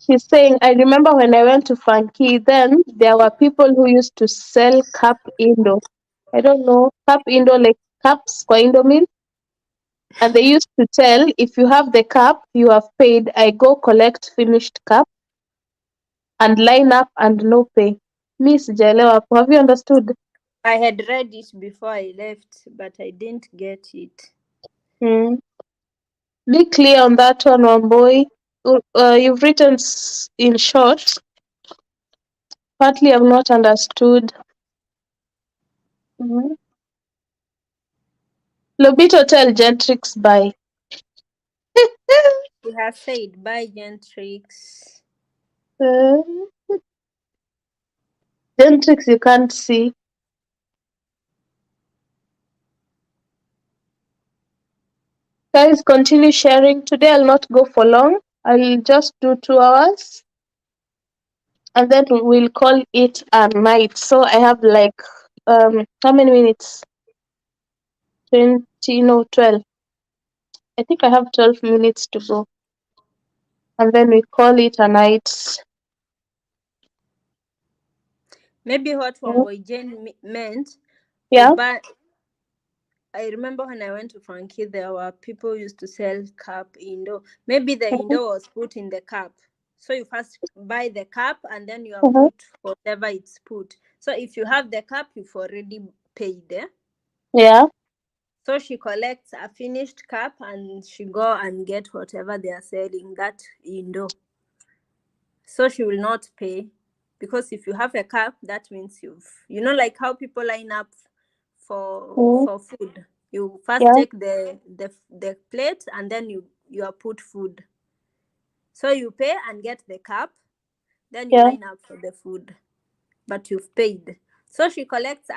She's saying, I remember when I went to Funky, then there were people who used to sell cup Indo. I don't know, cup Indo, like cups kwa Indo meal. And they used to tell, if you have the cup, you have paid. I go collect finished cup and line up and no pay. Mi sijaelewa hapo. Have you understood? I had read it before I left, but I didn't get it. Hmm. Be clear on that one, Wamboi. You've written in short. Partly I've not understood. Hmm. Lobito, tell Gentrix bye. You have said bye, Gentrix. Uh, Gentrix, you can't see. Guys, continue sharing. Today I'll not go for long. I'll just do 2 hours and then we'll call it a night. So I have like how many minutes? 20, no, 12. I think I have 12 minutes to go. And then we call it a night. Maybe what Wamboy Jane meant, Yeah. but I remember when I went to Funky, there were people used to sell cup Indo. Maybe the Mhm. Indo was put in the cup. So you first buy the cup and then you Mhm. put whatever it's put. So if you have the cup, you've already paid. Eh? Yeah. So she collects a finished cup and she go and get whatever they are selling, that Indo. So she will not pay because if you have a cup, that means like how people line up Mm. for food. You first Yeah. take the plate and then you are put food. So you pay and get the cup, then you Yeah. line up for the food, but you've paid. So she collects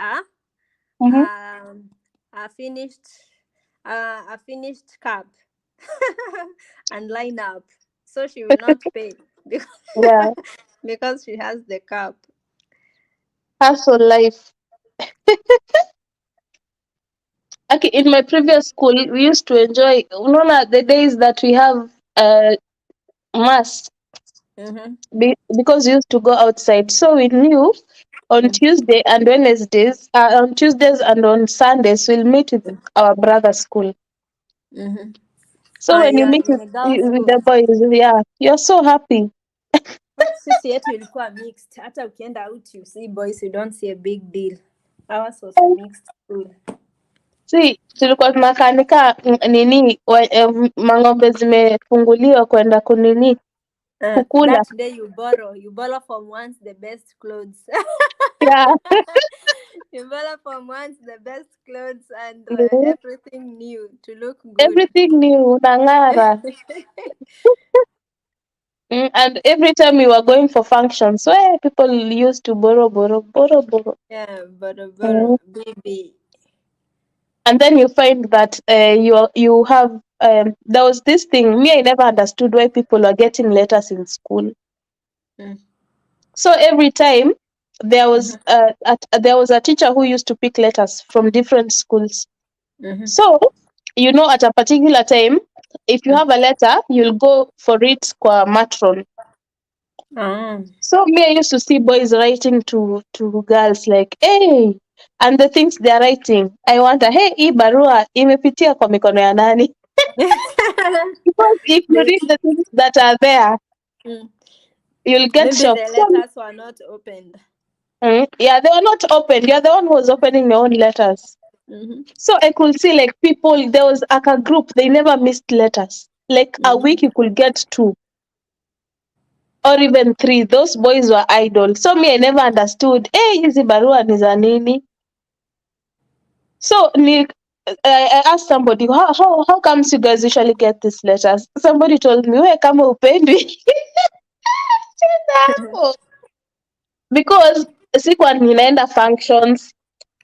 Mm-hmm. um, a finished a finished cup and line up. So she will not pay because, Yeah. because she has the cup. Hustle life. Okay, in my previous school, we used to enjoy, the days that we have mass Mm-hmm. because we used to go outside. So we knew on Tuesday and Wednesdays, on Tuesdays and on Sundays, we'll meet with our brother's school. Mm-hmm. So when you You're meet in a girls' with school. the boys, yeah, you're so happy. Sisi yetu ilikuwa mixed. Hata ukienda out you see boys, you don't see a big deal. Ours was a mixed school. Si tulikuwa tunakanika nini mang'ombe zimefunguliwa kwenda kunini kukula. That day you borrow from once the best clothes. Yeah. You borrow from once the best clothes and Mhm. everything new to look good. Everything new, unang'ara. And every time we were going for functions, where people used to borrow. Yeah, Mm. baby. And then you find that you have there was this thing. Me, I never understood why people are getting letters in school. Mm. So every time Mm-hmm. there was a teacher who used to pick letters from different schools. Mm-hmm. So at a particular time, if you have a letter, you'll go for it kwa matron. Oh. So me, I used to see boys writing to girls like, hey, and the things they are writing, I wonder, hey, hii barua imepitia kwa mikono ya nani? Because if you They, read the things that are there, mm, you'll get maybe shocked. the letters were not opened. Yeah, they were not open. You're the one who was opening your own letters. Mm-hmm. So I could see like people, there was like a group, they never missed letters. Like a Mm-hmm. week you could get 2 or even 3. Those boys were idle. So me, I never understood, hey, hizi barua ni za nini? So I asked somebody, how comes you guys usually get these letters? Somebody told me, we kama upendwi. Because sikuwa ninaenda functions.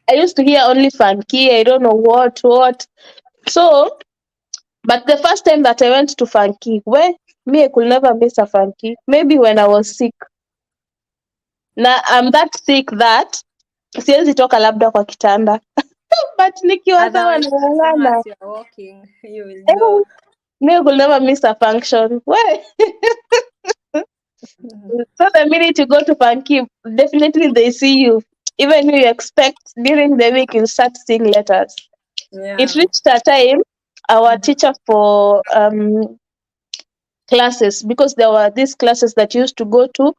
I used to hear only funky, I don't know what. So, but the first time that I went to funky, me, I could never miss a funky. Maybe when I was sick. Now I'm that sick that siwezi toka labda kwa kitanda. But nikiwa sawa Otherwise, as long as nang'ang'ana. you're walking, you will Eh, go. me, I could never miss a function. Mhm. So the minute you go to funky, definitely they see you. Even you expect during the week, you start seeing letters. It Yeah. reached a time, our Mhm. teacher for classes, because there were these classes that you used to go to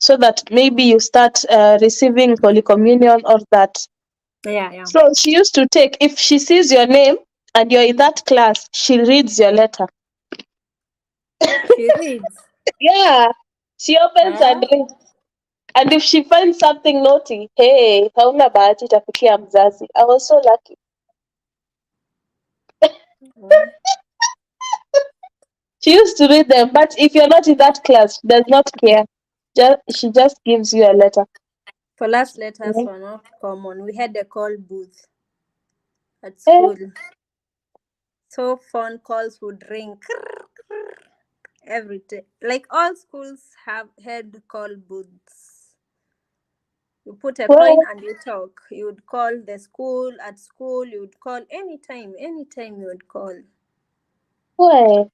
so that maybe you start receiving Holy Communion or that. Yeah, yeah. So she used to take, if she sees your name and you're in that class, she reads your letter. She reads. Yeah, she opens Eh? and reads. And if she finds something naughty, hey, hauna bahati itafikia mzazi. I was so lucky. Mm. She used to read them, but if you're not in that class, she does not care. She just gives you a letter. For last letters Mhm. were not common. We had a call booth at Eh, school. So phone calls would ring every day. Like all schools have had call booths. You put a coin well, and you talk. You would call the school at school. You would call anytime you would call. well,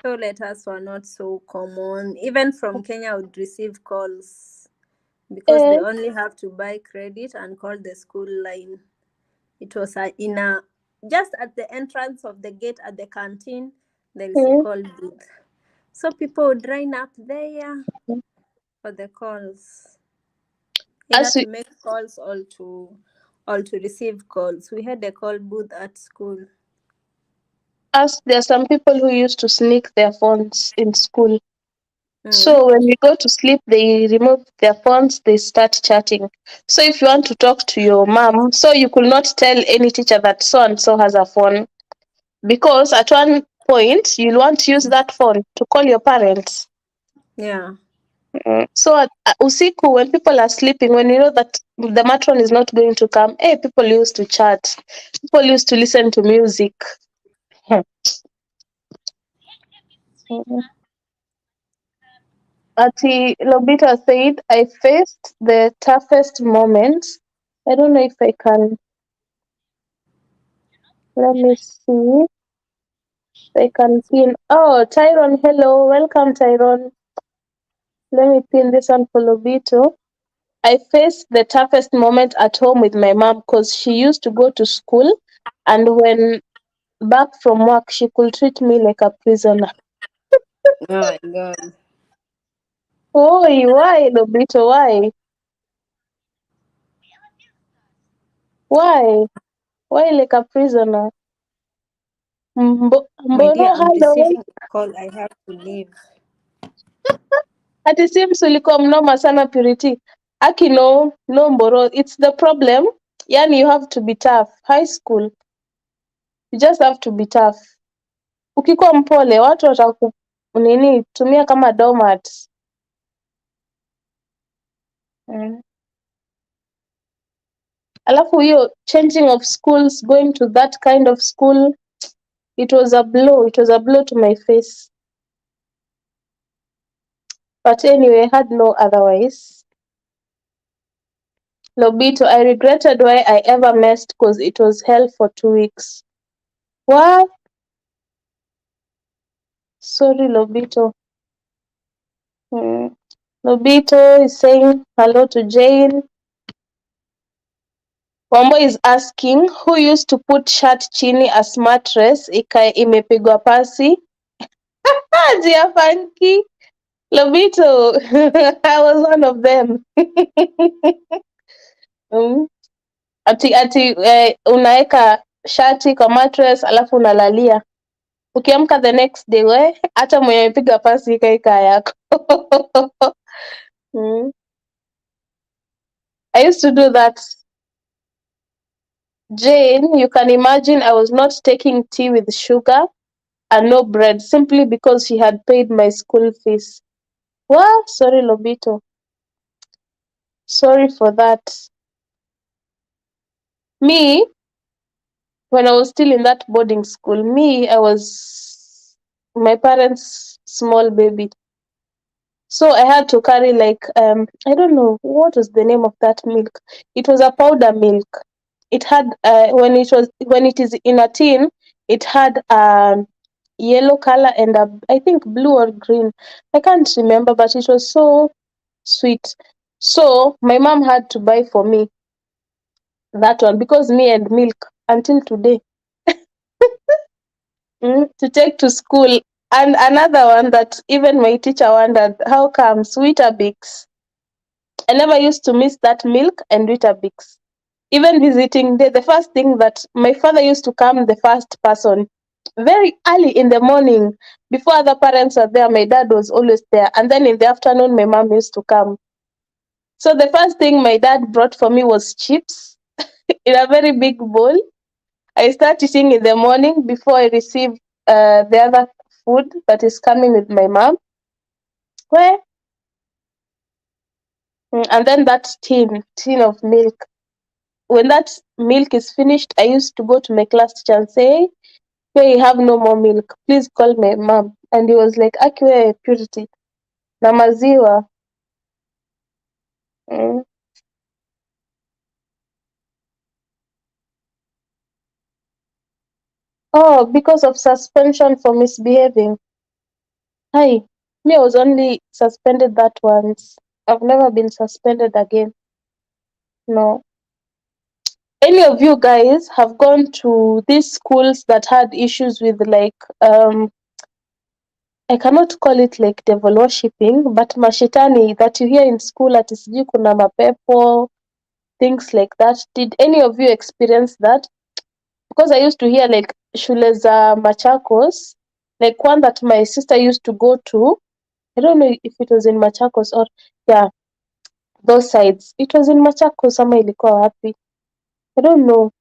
So letters were not so common. Even from Kenya, I would receive calls because they eh, only have to buy credit and call the school line. It was in a just at the entrance of the gate at the canteen. There is a mm, call booth, so people would line up there for the calls, either as to we, make calls or to receive calls. We had a call booth at school. as there are some people who used to sneak their phones in school. Mm. So when we go to sleep, they remove their phones, they start chatting. So if you want to talk to your mom, so you could not tell any teacher that so and so has a phone. Because at one point, you'll want to use that phone to call your parents. Yeah. So usiku, when people are sleeping, when you know that the matron is not going to come, hey, people used to chat. People used to listen to music. Hmm. Mm. Ati Lobita said, I faced the toughest moments. I don't know if I can. Let me see if I can pin. Oh, Tyrone, hello. Welcome, Tyrone. Let me pin this one for Lobito. I faced the toughest moment at home with my mom because she used to go to school, and when back from work, she could treat me like a prisoner. Oh my God. Oh, why, Lobito? Why? Why? Why like a prisoner? My Mboro, dear, I'm hello. receiving a call. I have to leave. Ati seems ulikuwa mnoma sana Purity. Aki no, no Mboro. It's the problem. Yani you have to be tough. High school, you just have to be tough. Ukikuwa mpole, watu wataku nini, tumia kama doormat. Mm. Alafu hiyo changing of schools, going to that kind of school, it was a blow. It was a blow to my face. But anyway, I had no otherwise. Lobito, I regretted why I ever messed because it was hell for 2 weeks. What? Sorry, Lobito. Hmm. Lobito is saying hello to Jane. Wambo is asking who used to put shirt chini as mattress imepigwa pasi. Jia Funky. Lobito, I was one of them. Mm. Ati unaweka shati kwa mattress alafu unalalia. Ukiamka the next day, we hata mwenye amepiga pasi ikaika yako. Mm. I used to do that. Jane, you can imagine I was not taking tea with sugar and no bread simply because she had paid my school fees. What? Sorry, Lobito. Sorry for that. Me, when I was still in that boarding school, I was my parents' small baby. So I had to carry like I don't know what was the name of that milk. It was a powder milk. It had when it is in a tin, it had yellow color and I think blue or green. I can't remember, but it was so sweet. So my mom had to buy for me that one because me and milk until today to take to school. And another one that even my teacher wondered how come Weetabix. I never used to miss that milk and Weetabix. Even visiting day, the first thing that my father used to come, the first person, very early in the morning, before other parents were there, my dad was always there. And then in the afternoon, my mom used to come. So the first thing my dad brought for me was chips in a very big bowl. I start eating in the morning before I receive the other food that is coming with my mom. Where? And then that tin of milk. When that milk is finished, I used to go to my class teacher and say, hey, you have no more milk. Please call my mom. And he was like, Akiwe Purity. Na maziwa. Mm. Oh, because of suspension for misbehaving. Hi. Me, I was only suspended that once. I've never been suspended again. No. Any of you guys have gone to these schools that had issues with like I cannot call it like devil worshipping, but mashitani that you hear in school at sijui kuna mapepo, things like that. Did any of you experience that? Because I used to hear like shule za Machakos, like one that my sister used to go to. I don't know if it was in Machakos or yeah, those sides. It was in Machakos ama ilikuwa wapi? I don't know.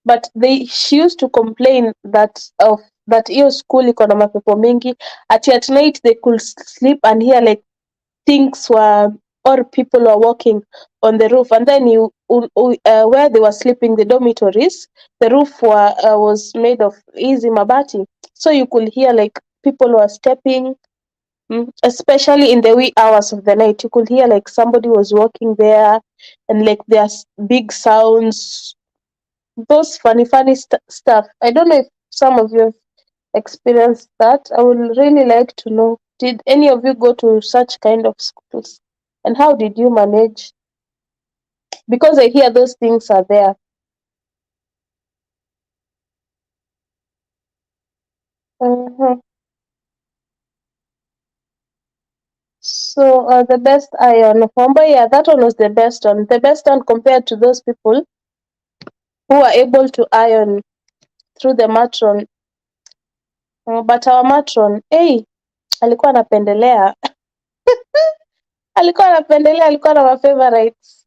But she used to complain that of that hiyo school iko na mapepo mingi, at night they could sleep and hear like things were, or people were walking on the roof, and then where they were sleeping, the dormitories, the roof was made of easy mabati, so you could hear like people were stepping. Especially in the wee hours of the night, you could hear like somebody was walking there, and like there's big sounds, those funny stuff. I don't know if some of you have experienced that. I would really like to know, did any of you go to such kind of schools, and how did you manage? Because I hear those things are there. Mhm. So the best iron, Wamba, yeah, that one was the best one. The best one compared to those people who are able to iron through the matron. But our matron, hey, alikuwa anapendelea. Alikuwa na my favorites.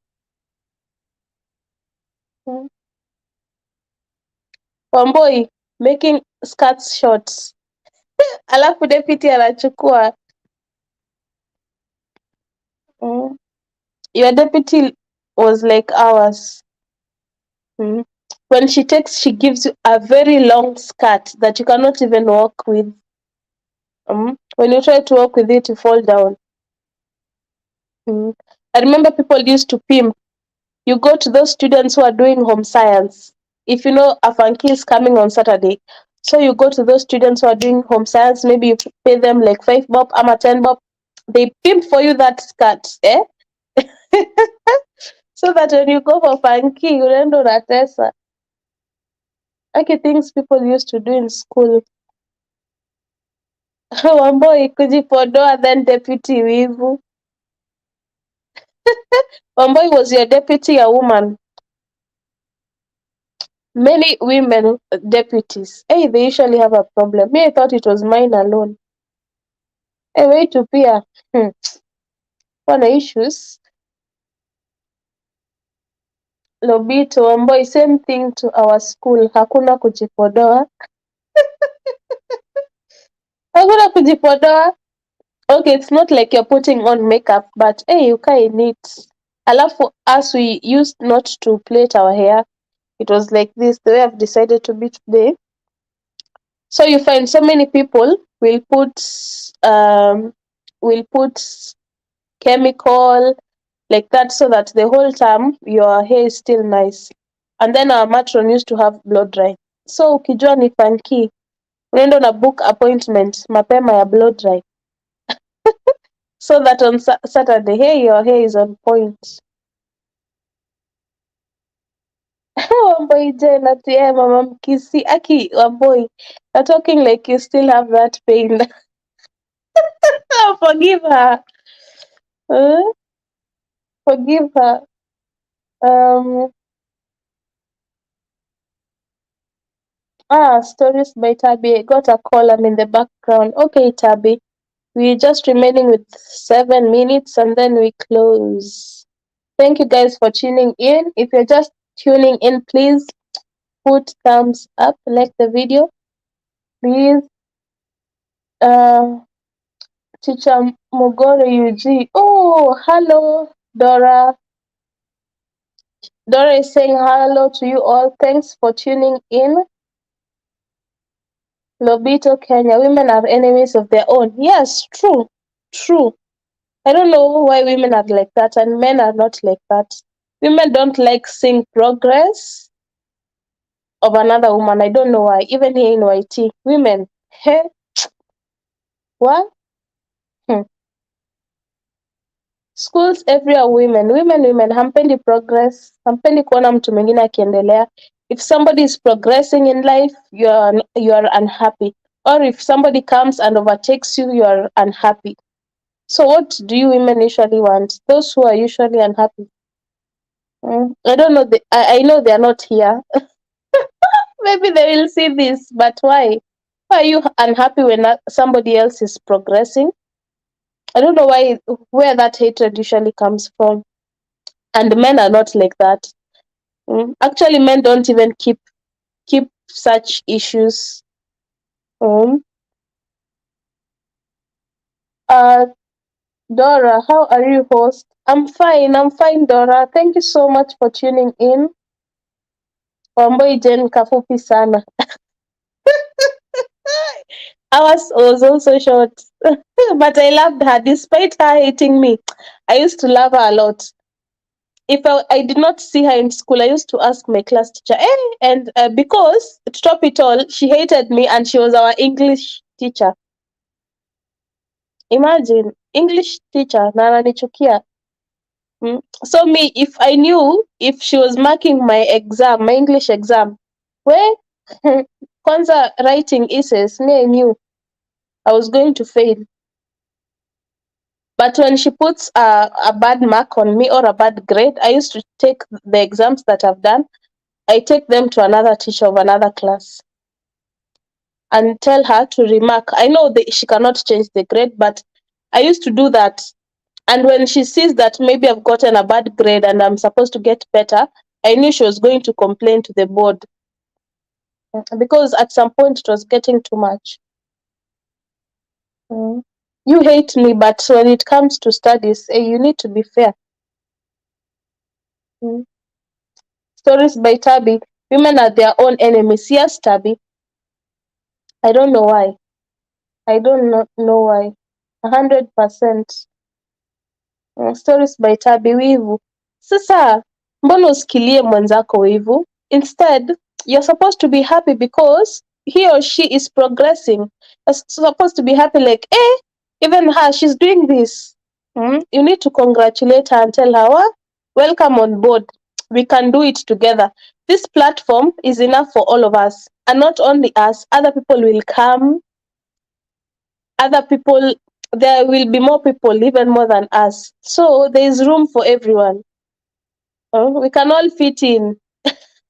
Wamboi, making skirts short. Alafu deputy anachukua. Your deputy was like ours. When she takes, she gives you a very long skirt that you cannot even walk with. When you try to walk with it, you fall down. I remember people used to pimp. You go to those students who are doing home science. If you know a funky is coming on Saturday, so you go to those students who are doing home science, maybe you pay them like 5 bob, ama 10 bob. They pimp for you that skirt, eh? So that when you go for funky, unaenda unatesa. Like things people used to do in school. Wamboi kujipodoa, then deputy wivu. Wamboi, was your deputy a woman? Many women deputies, hey, they usually have a problem. Me, I thought it was mine alone. Hey, wait to pia. Wana issues. Lobito, Wamboi, same thing to our school. Hakuna kujipodoa. Hakuna kujipodoa. Okay, it's not like you're putting on makeup, but hey, you can't need. Alafu, as we used not to plait our hair, it was like this, the way I've decided to be today. So you find so many people will put chemical like that, so that the whole time your hair is still nice. And then our matron used to have blow dry. So ukijua ni funky, unaenda na book appointment mapema ya blow dry, so that on Saturday, hey, your hair is on point. Wamboi jena tie mama mkisi aki Wamboi, you're talking like you still have that pain. Forgive her. Forgive her. Stories by Tabby. I got a call. I'm in the background. Okay, Tabby. We're just remaining with 7 minutes and then we close. Thank you guys for tuning in. If you're just tuning in, please put thumbs up, like the video. Please, Teacher Mogore UG. Oh, hello, Dora. Dora is saying hello to you all. Thanks for tuning in. Lobito, Kenya. Women are enemies of their own. Yes, true. True. I don't know why women are like that and men are not like that. Women don't like seeing progress of another woman. I don't know why. Even here in YT, women, hey, what? Schools everywhere, women, hampendi progress, hampendi kuona mtu mwingine akiendelea. If somebody is progressing in life, you are unhappy. Or if somebody comes and overtakes you, you are unhappy. So what do you women usually want? Those who are usually unhappy. I don't know. I know they are not here. Maybe they will see this, but why? Why are you unhappy when somebody else is progressing? I don't know where that hatred usually comes from. And men are not like that. Actually, men don't even keep such issues. Um, uh, Dora, how are you, host? I'm fine, Dora. Thank you so much for tuning in. Wamboi Jen kafupi sana. Ours was also short, but I loved her despite her hating me. I used to love her a lot. If I did not see her in school, I used to ask my class teacher, and because to top it all, she hated me and she was our English teacher. Imagine, English teacher, na ananichukia. So me, if I knew if she was marking my exam, my English exam, where kwanza writing essays, me I knew I was going to fail. But when she puts a bad mark on me or a bad grade, I used to take the exams that I've done. I take them to another teacher of another class and tell her to remark. I know that she cannot change the grade, but I used to do that. And when she sees that maybe I've gotten a bad grade and I'm supposed to get better, I knew she was going to complain to the board because at some point it was getting too much. Mm. You hate me, but when it comes to studies, you need to be fair. Mm. Stories by Tabby. Women are their own enemies. Yes, Tabby. I don't know why. I don't know why. 100%. Stories by Tabby. Wivu. Sasa, mbona usikilie mwenzako wivu? Instead, you're supposed to be happy because he or she is progressing. You're supposed to be happy like, even her, she's doing this. You need to congratulate her and tell her, welcome on board. We can do it together. This platform is enough for all of us. And not only us, other people will come. Other people, there will be more people, even more than us. So there is room for everyone. We can all fit in.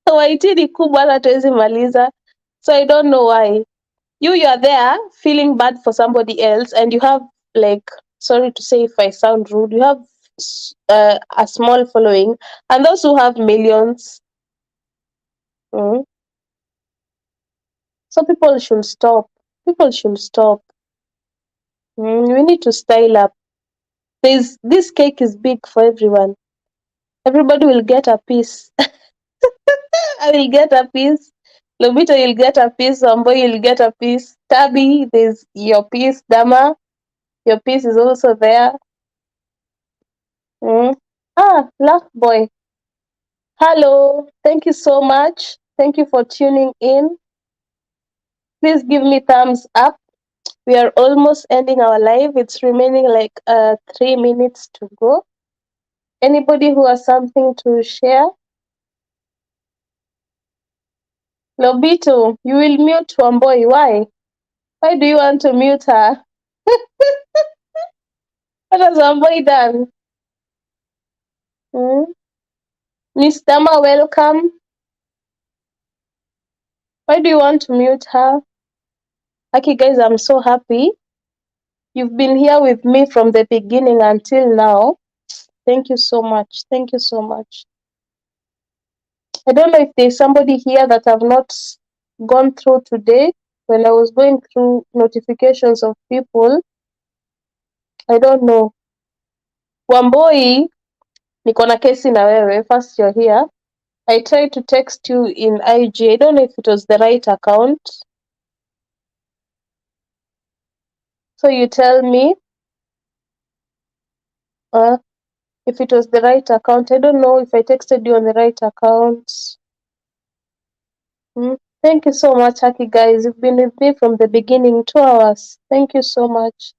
Waitini kubwa hata hatuwezi maliza. So I don't know why. You are there feeling bad for somebody else and you have, like, sorry to say if I sound rude, you have a small following, and those who have millions. mm, so people should stop. People should stop. We need to style up. This cake is big for everyone. Everybody will get a piece. I will get a piece. Lobito will get a piece. Samboy will get a piece. Tabi, there's your piece. Dama, your piece is also there. Laugh boy. Hello. Thank you so much. Thank you for tuning in. Please give me thumbs up. We are almost ending our live. It's remaining like 3 minutes to go. Anybody who has something to share? Lobito, you will mute Wamboi. Why? Why do you want to mute her? What has Wamboi done? Miss Dama, welcome. Why do you want to mute her? Okay, guys, I'm so happy. You've been here with me from the beginning until now. Thank you so much. Thank you so much. I don't know if there's somebody here that I've not gone through today. When I was going through notifications of people, I don't know. Wamboi, niko na kesi na wewe. First, you're here. I tried to text you in IG. I don't know if it was the right account. So you tell me if it was the right account. I don't know if I texted you on the right account. Thank you so much, Haki guys. You've been with me from the beginning, 2 hours. Thank you so much.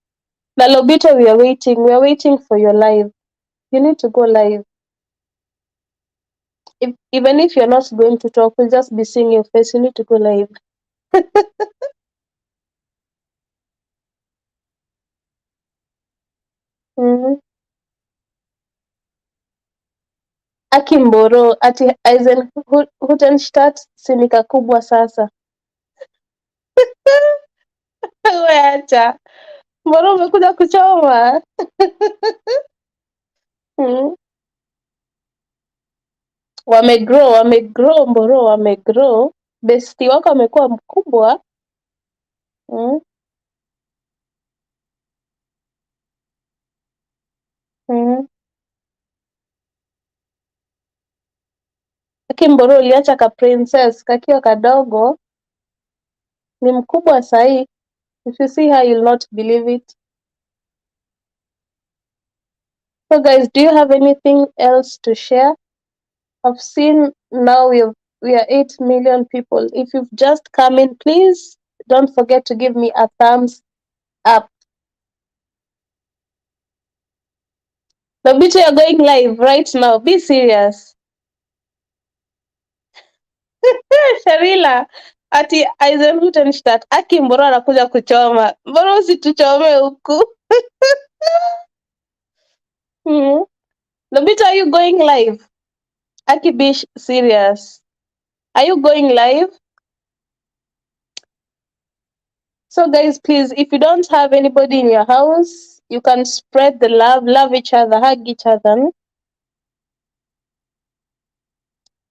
Nalobita, we are waiting. We are waiting for your live. You need to go live. Even if you're not going to talk, we'll just be seeing your face. You need to go live. Aki Mboro, ati Eisenhutenstadt sinika kubwa sasa. We acha. Mboro umekuja kuchoma. Wamegrow Mboro, wamegrow. Besti wako amekuwa mkubwa. Mm, mm. Lakini mbona uliacha ka princess kakiwa kadogo, ni mkubwa sahii. If you see her, you'll not believe it. So guys, do you have anything else to share? I've seen now we are 8 million people. If you've just come in, please don't forget to give me a thumbs up. Lobito, you're going live right now. Be serious. Sharila, ati Eisenhutenstadt, aki mbona anakuja kuchoma. Mbona usituchome huku? Hmm. Lobito, are you going live? Aki, be serious. Are you going live? So guys, please, if you don't have anybody in your house, you can spread the love each other, hug each other.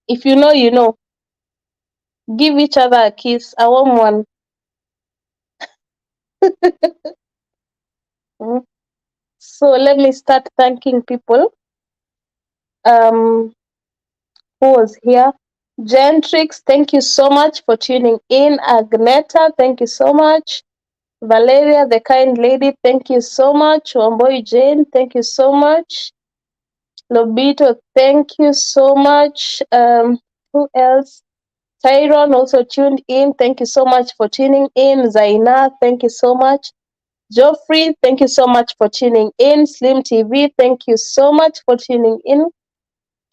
If you know, you know. Give each other a kiss, a warm one. Mm. So let me start thanking people. Who was here? Gentrix, thank you so much for tuning in. Agneta, thank you so much. Valeria, the kind lady, thank you so much. Wamboy Jane, thank you so much. Lobito, thank you so much. Who else? Tyron also tuned in. Thank you so much for tuning in. Zaina, thank you so much. Geoffrey, thank you so much for tuning in. Slim TV, thank you so much for tuning in.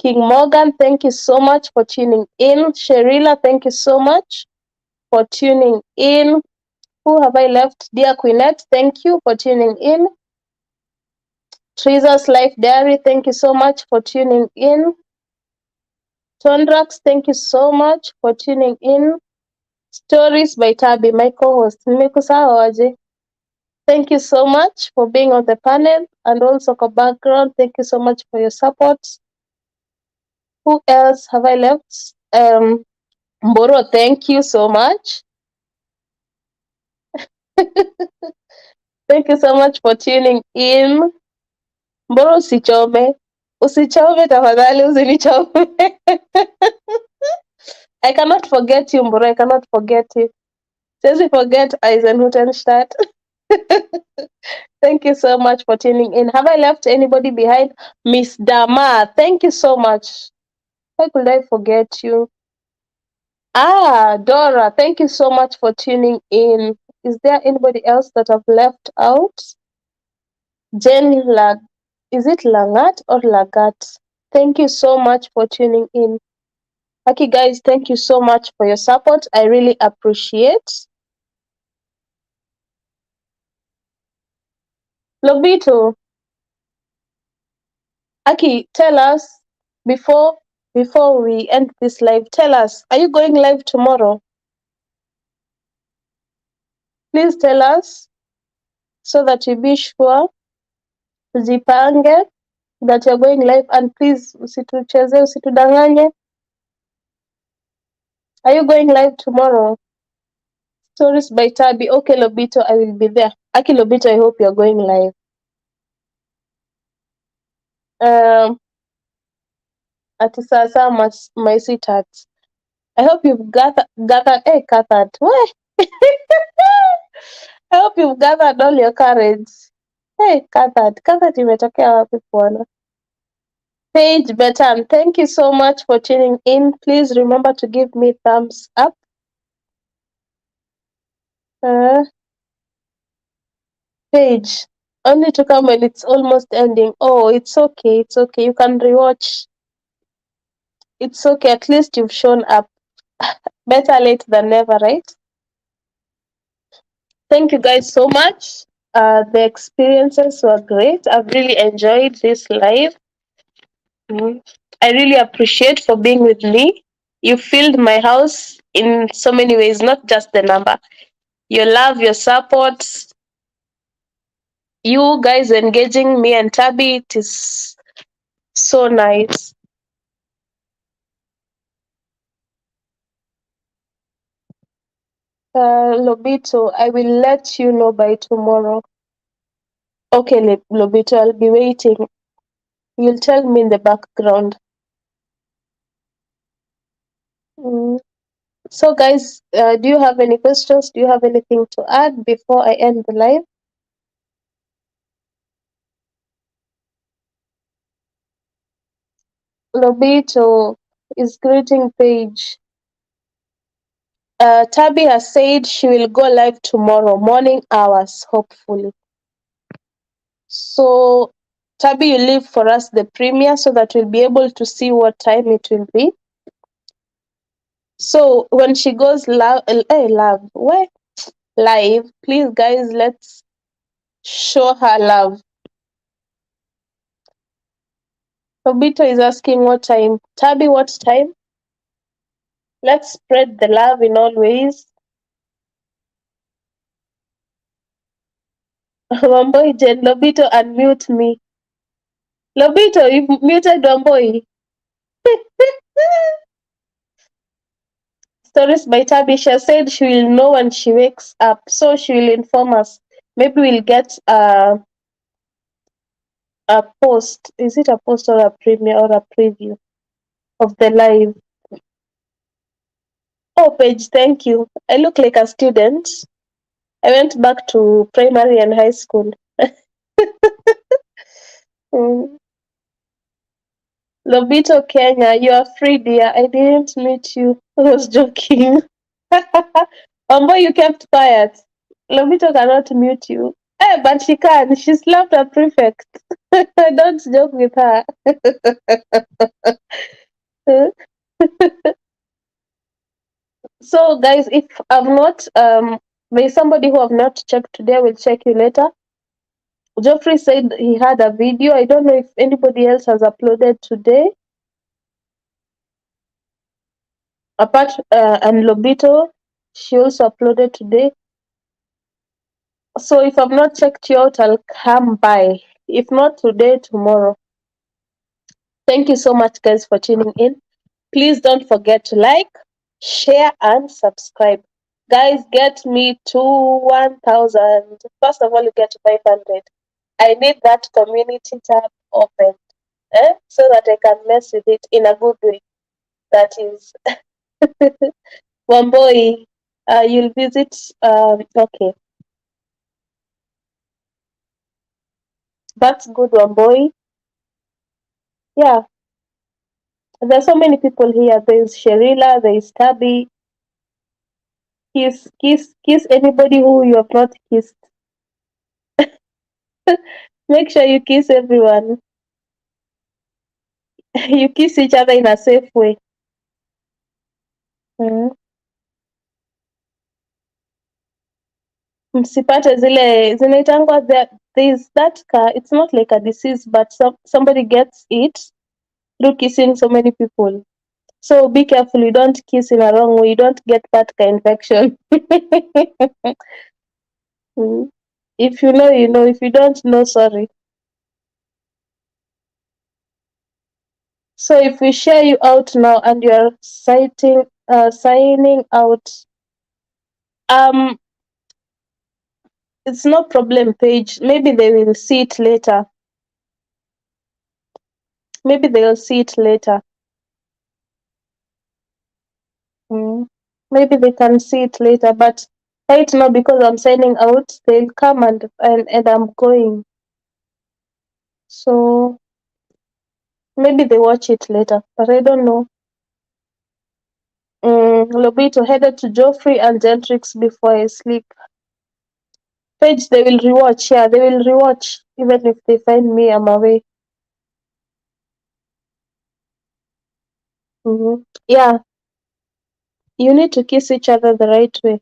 King Morgan, thank you so much for tuning in. Sherila, thank you so much for tuning in. Who have I left? Dear Queenette, thank you for tuning in. Teresa's Life Diary, thank you so much for tuning in. Tondrax, thank you so much for tuning in. Stories by Tabi, my co-host. Nimekusahau aje? Thank you so much for being on the panel and also for background. Thank you so much for your support. Who else have I left? Mboro, thank you so much. Thank you so much for tuning in. Mboro, usichome. Usichome tafadhali, usinichome. I cannot forget you, Mboro. I cannot forget you. Just forget Eisenhutenstadt. Thank you so much for tuning in. Have I left anybody behind? Miss Dama, thank you so much. How could I forget you? Dora, thank you so much for tuning in. Is there anybody else that I've left out? Jenny Lag, is it Langat or Lagat? Thank you so much for tuning in. Okay, guys, thank you so much for your support. I really appreciate. Lobito, Aki, tell us before we end this live. Tell us, are you going live tomorrow? Please tell us so that we be sure. Tujipange that you're going live, and please usitucheze, usitudanganye. Are you going live tomorrow? Stories by Tabi. Okay, Lobito, I will be there. Aki Lobito, I hope you're going live. Ati sasa my sweetheart. I hope you've gathered Weh. I hope you've gathered all your courage. Hey, gathered imetokea wapi bwana? Paige Betan, thank you so much for tuning in. Please remember to give me thumbs up. Paige, only to come when it's almost ending. Oh, it's okay. It's okay. You can rewatch. It's okay. At least you've shown up. Better late than never, right? Thank you guys so much. The experiences were great. I've really enjoyed this live. I really appreciate for being with me. You filled my house in so many ways, not just the number. Your love, your support, you guys engaging me and Tabby, it is so nice. Lobito, I will let you know by tomorrow. Okay, Lobito, I'll be waiting. You'll tell me in the background. Mm. So, guys, do you have any questions? Do you have anything to add before I end the live? Lobito is greeting page. Tabby has said she will go live tomorrow morning hours, hopefully. So, Tabby, you leave for us the premiere so that we'll be able to see what time it will be. So when she goes live, please guys, let's show her love. Obito is asking what time. Tabby, what time? Let's spread the love in all ways. Wamboi Jen, Lobito, unmute me. Lobito, you've muted Wamboi. Stories by Tabby. She said she will know when she wakes up, so she will inform us. Maybe we'll get a post. Is it a post or a premiere or a preview of the live? Oh, Paige, thank you. I look like a student. I went back to primary and high school. Mm. Lobito Kenya, you are free, dear. I didn't meet you. I was joking. Ambo, you kept quiet. Lobito cannot mute you. Eh, but she can. She slapped a prefect. Don't joke with her. So, guys, if I've not, there's somebody who have not checked today. Will check you later. Geoffrey said he had a video. I don't know if anybody else has uploaded today. Apart and Lobito, she also uploaded today. So if I've not checked you out, I'll come by. If not today, tomorrow. Thank you so much, guys, for tuning in. Please don't forget to like, share, and subscribe. Guys, get me to 1,000. First of all, you get to 500. I need that community tab open, so that I can mess with it in a good way. That is, Wamboi, you'll visit. Okay, that's good, Wamboi. Yeah, there's so many people here. There's Sherila, there's Tabby. Kiss anybody who you have not kissed. Make sure you kiss everyone. You kiss each other in a safe way. Mm. Msipate zile zinaitangwa, there's that car. It's not like a disease, but somebody gets it through kissing so many people. So be careful, you don't kiss in a wrong way, you don't get that infection. Mm. If you know, you know. If you don't know, sorry. So if we share you out now and you're signing out, it's no problem, Page. Maybe they will see it later. Maybe they'll see it later. Mm. Maybe they can see it later, but right now, because I'm signing out, they'll come and I'm going. So maybe they watch it later, but I don't know. Lobito headed to Joffrey and Gentrix before I sleep. Page, they will rewatch. Yeah, they will rewatch even if they find me, I'm away. Yeah, you need to kiss each other the right way.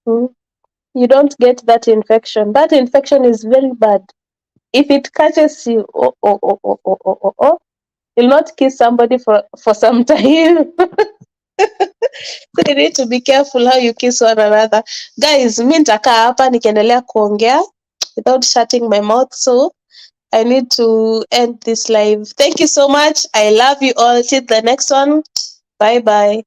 You don't get that infection. That infection is very bad. If it catches you, you'll not kiss somebody for some time. So you need to be careful how you kiss one another. Guys, mi nitakaa hapa nikiendelea kuongea without shutting my mouth, so I need to end this live. Thank you so much. I love you all. Till the next one. Bye bye.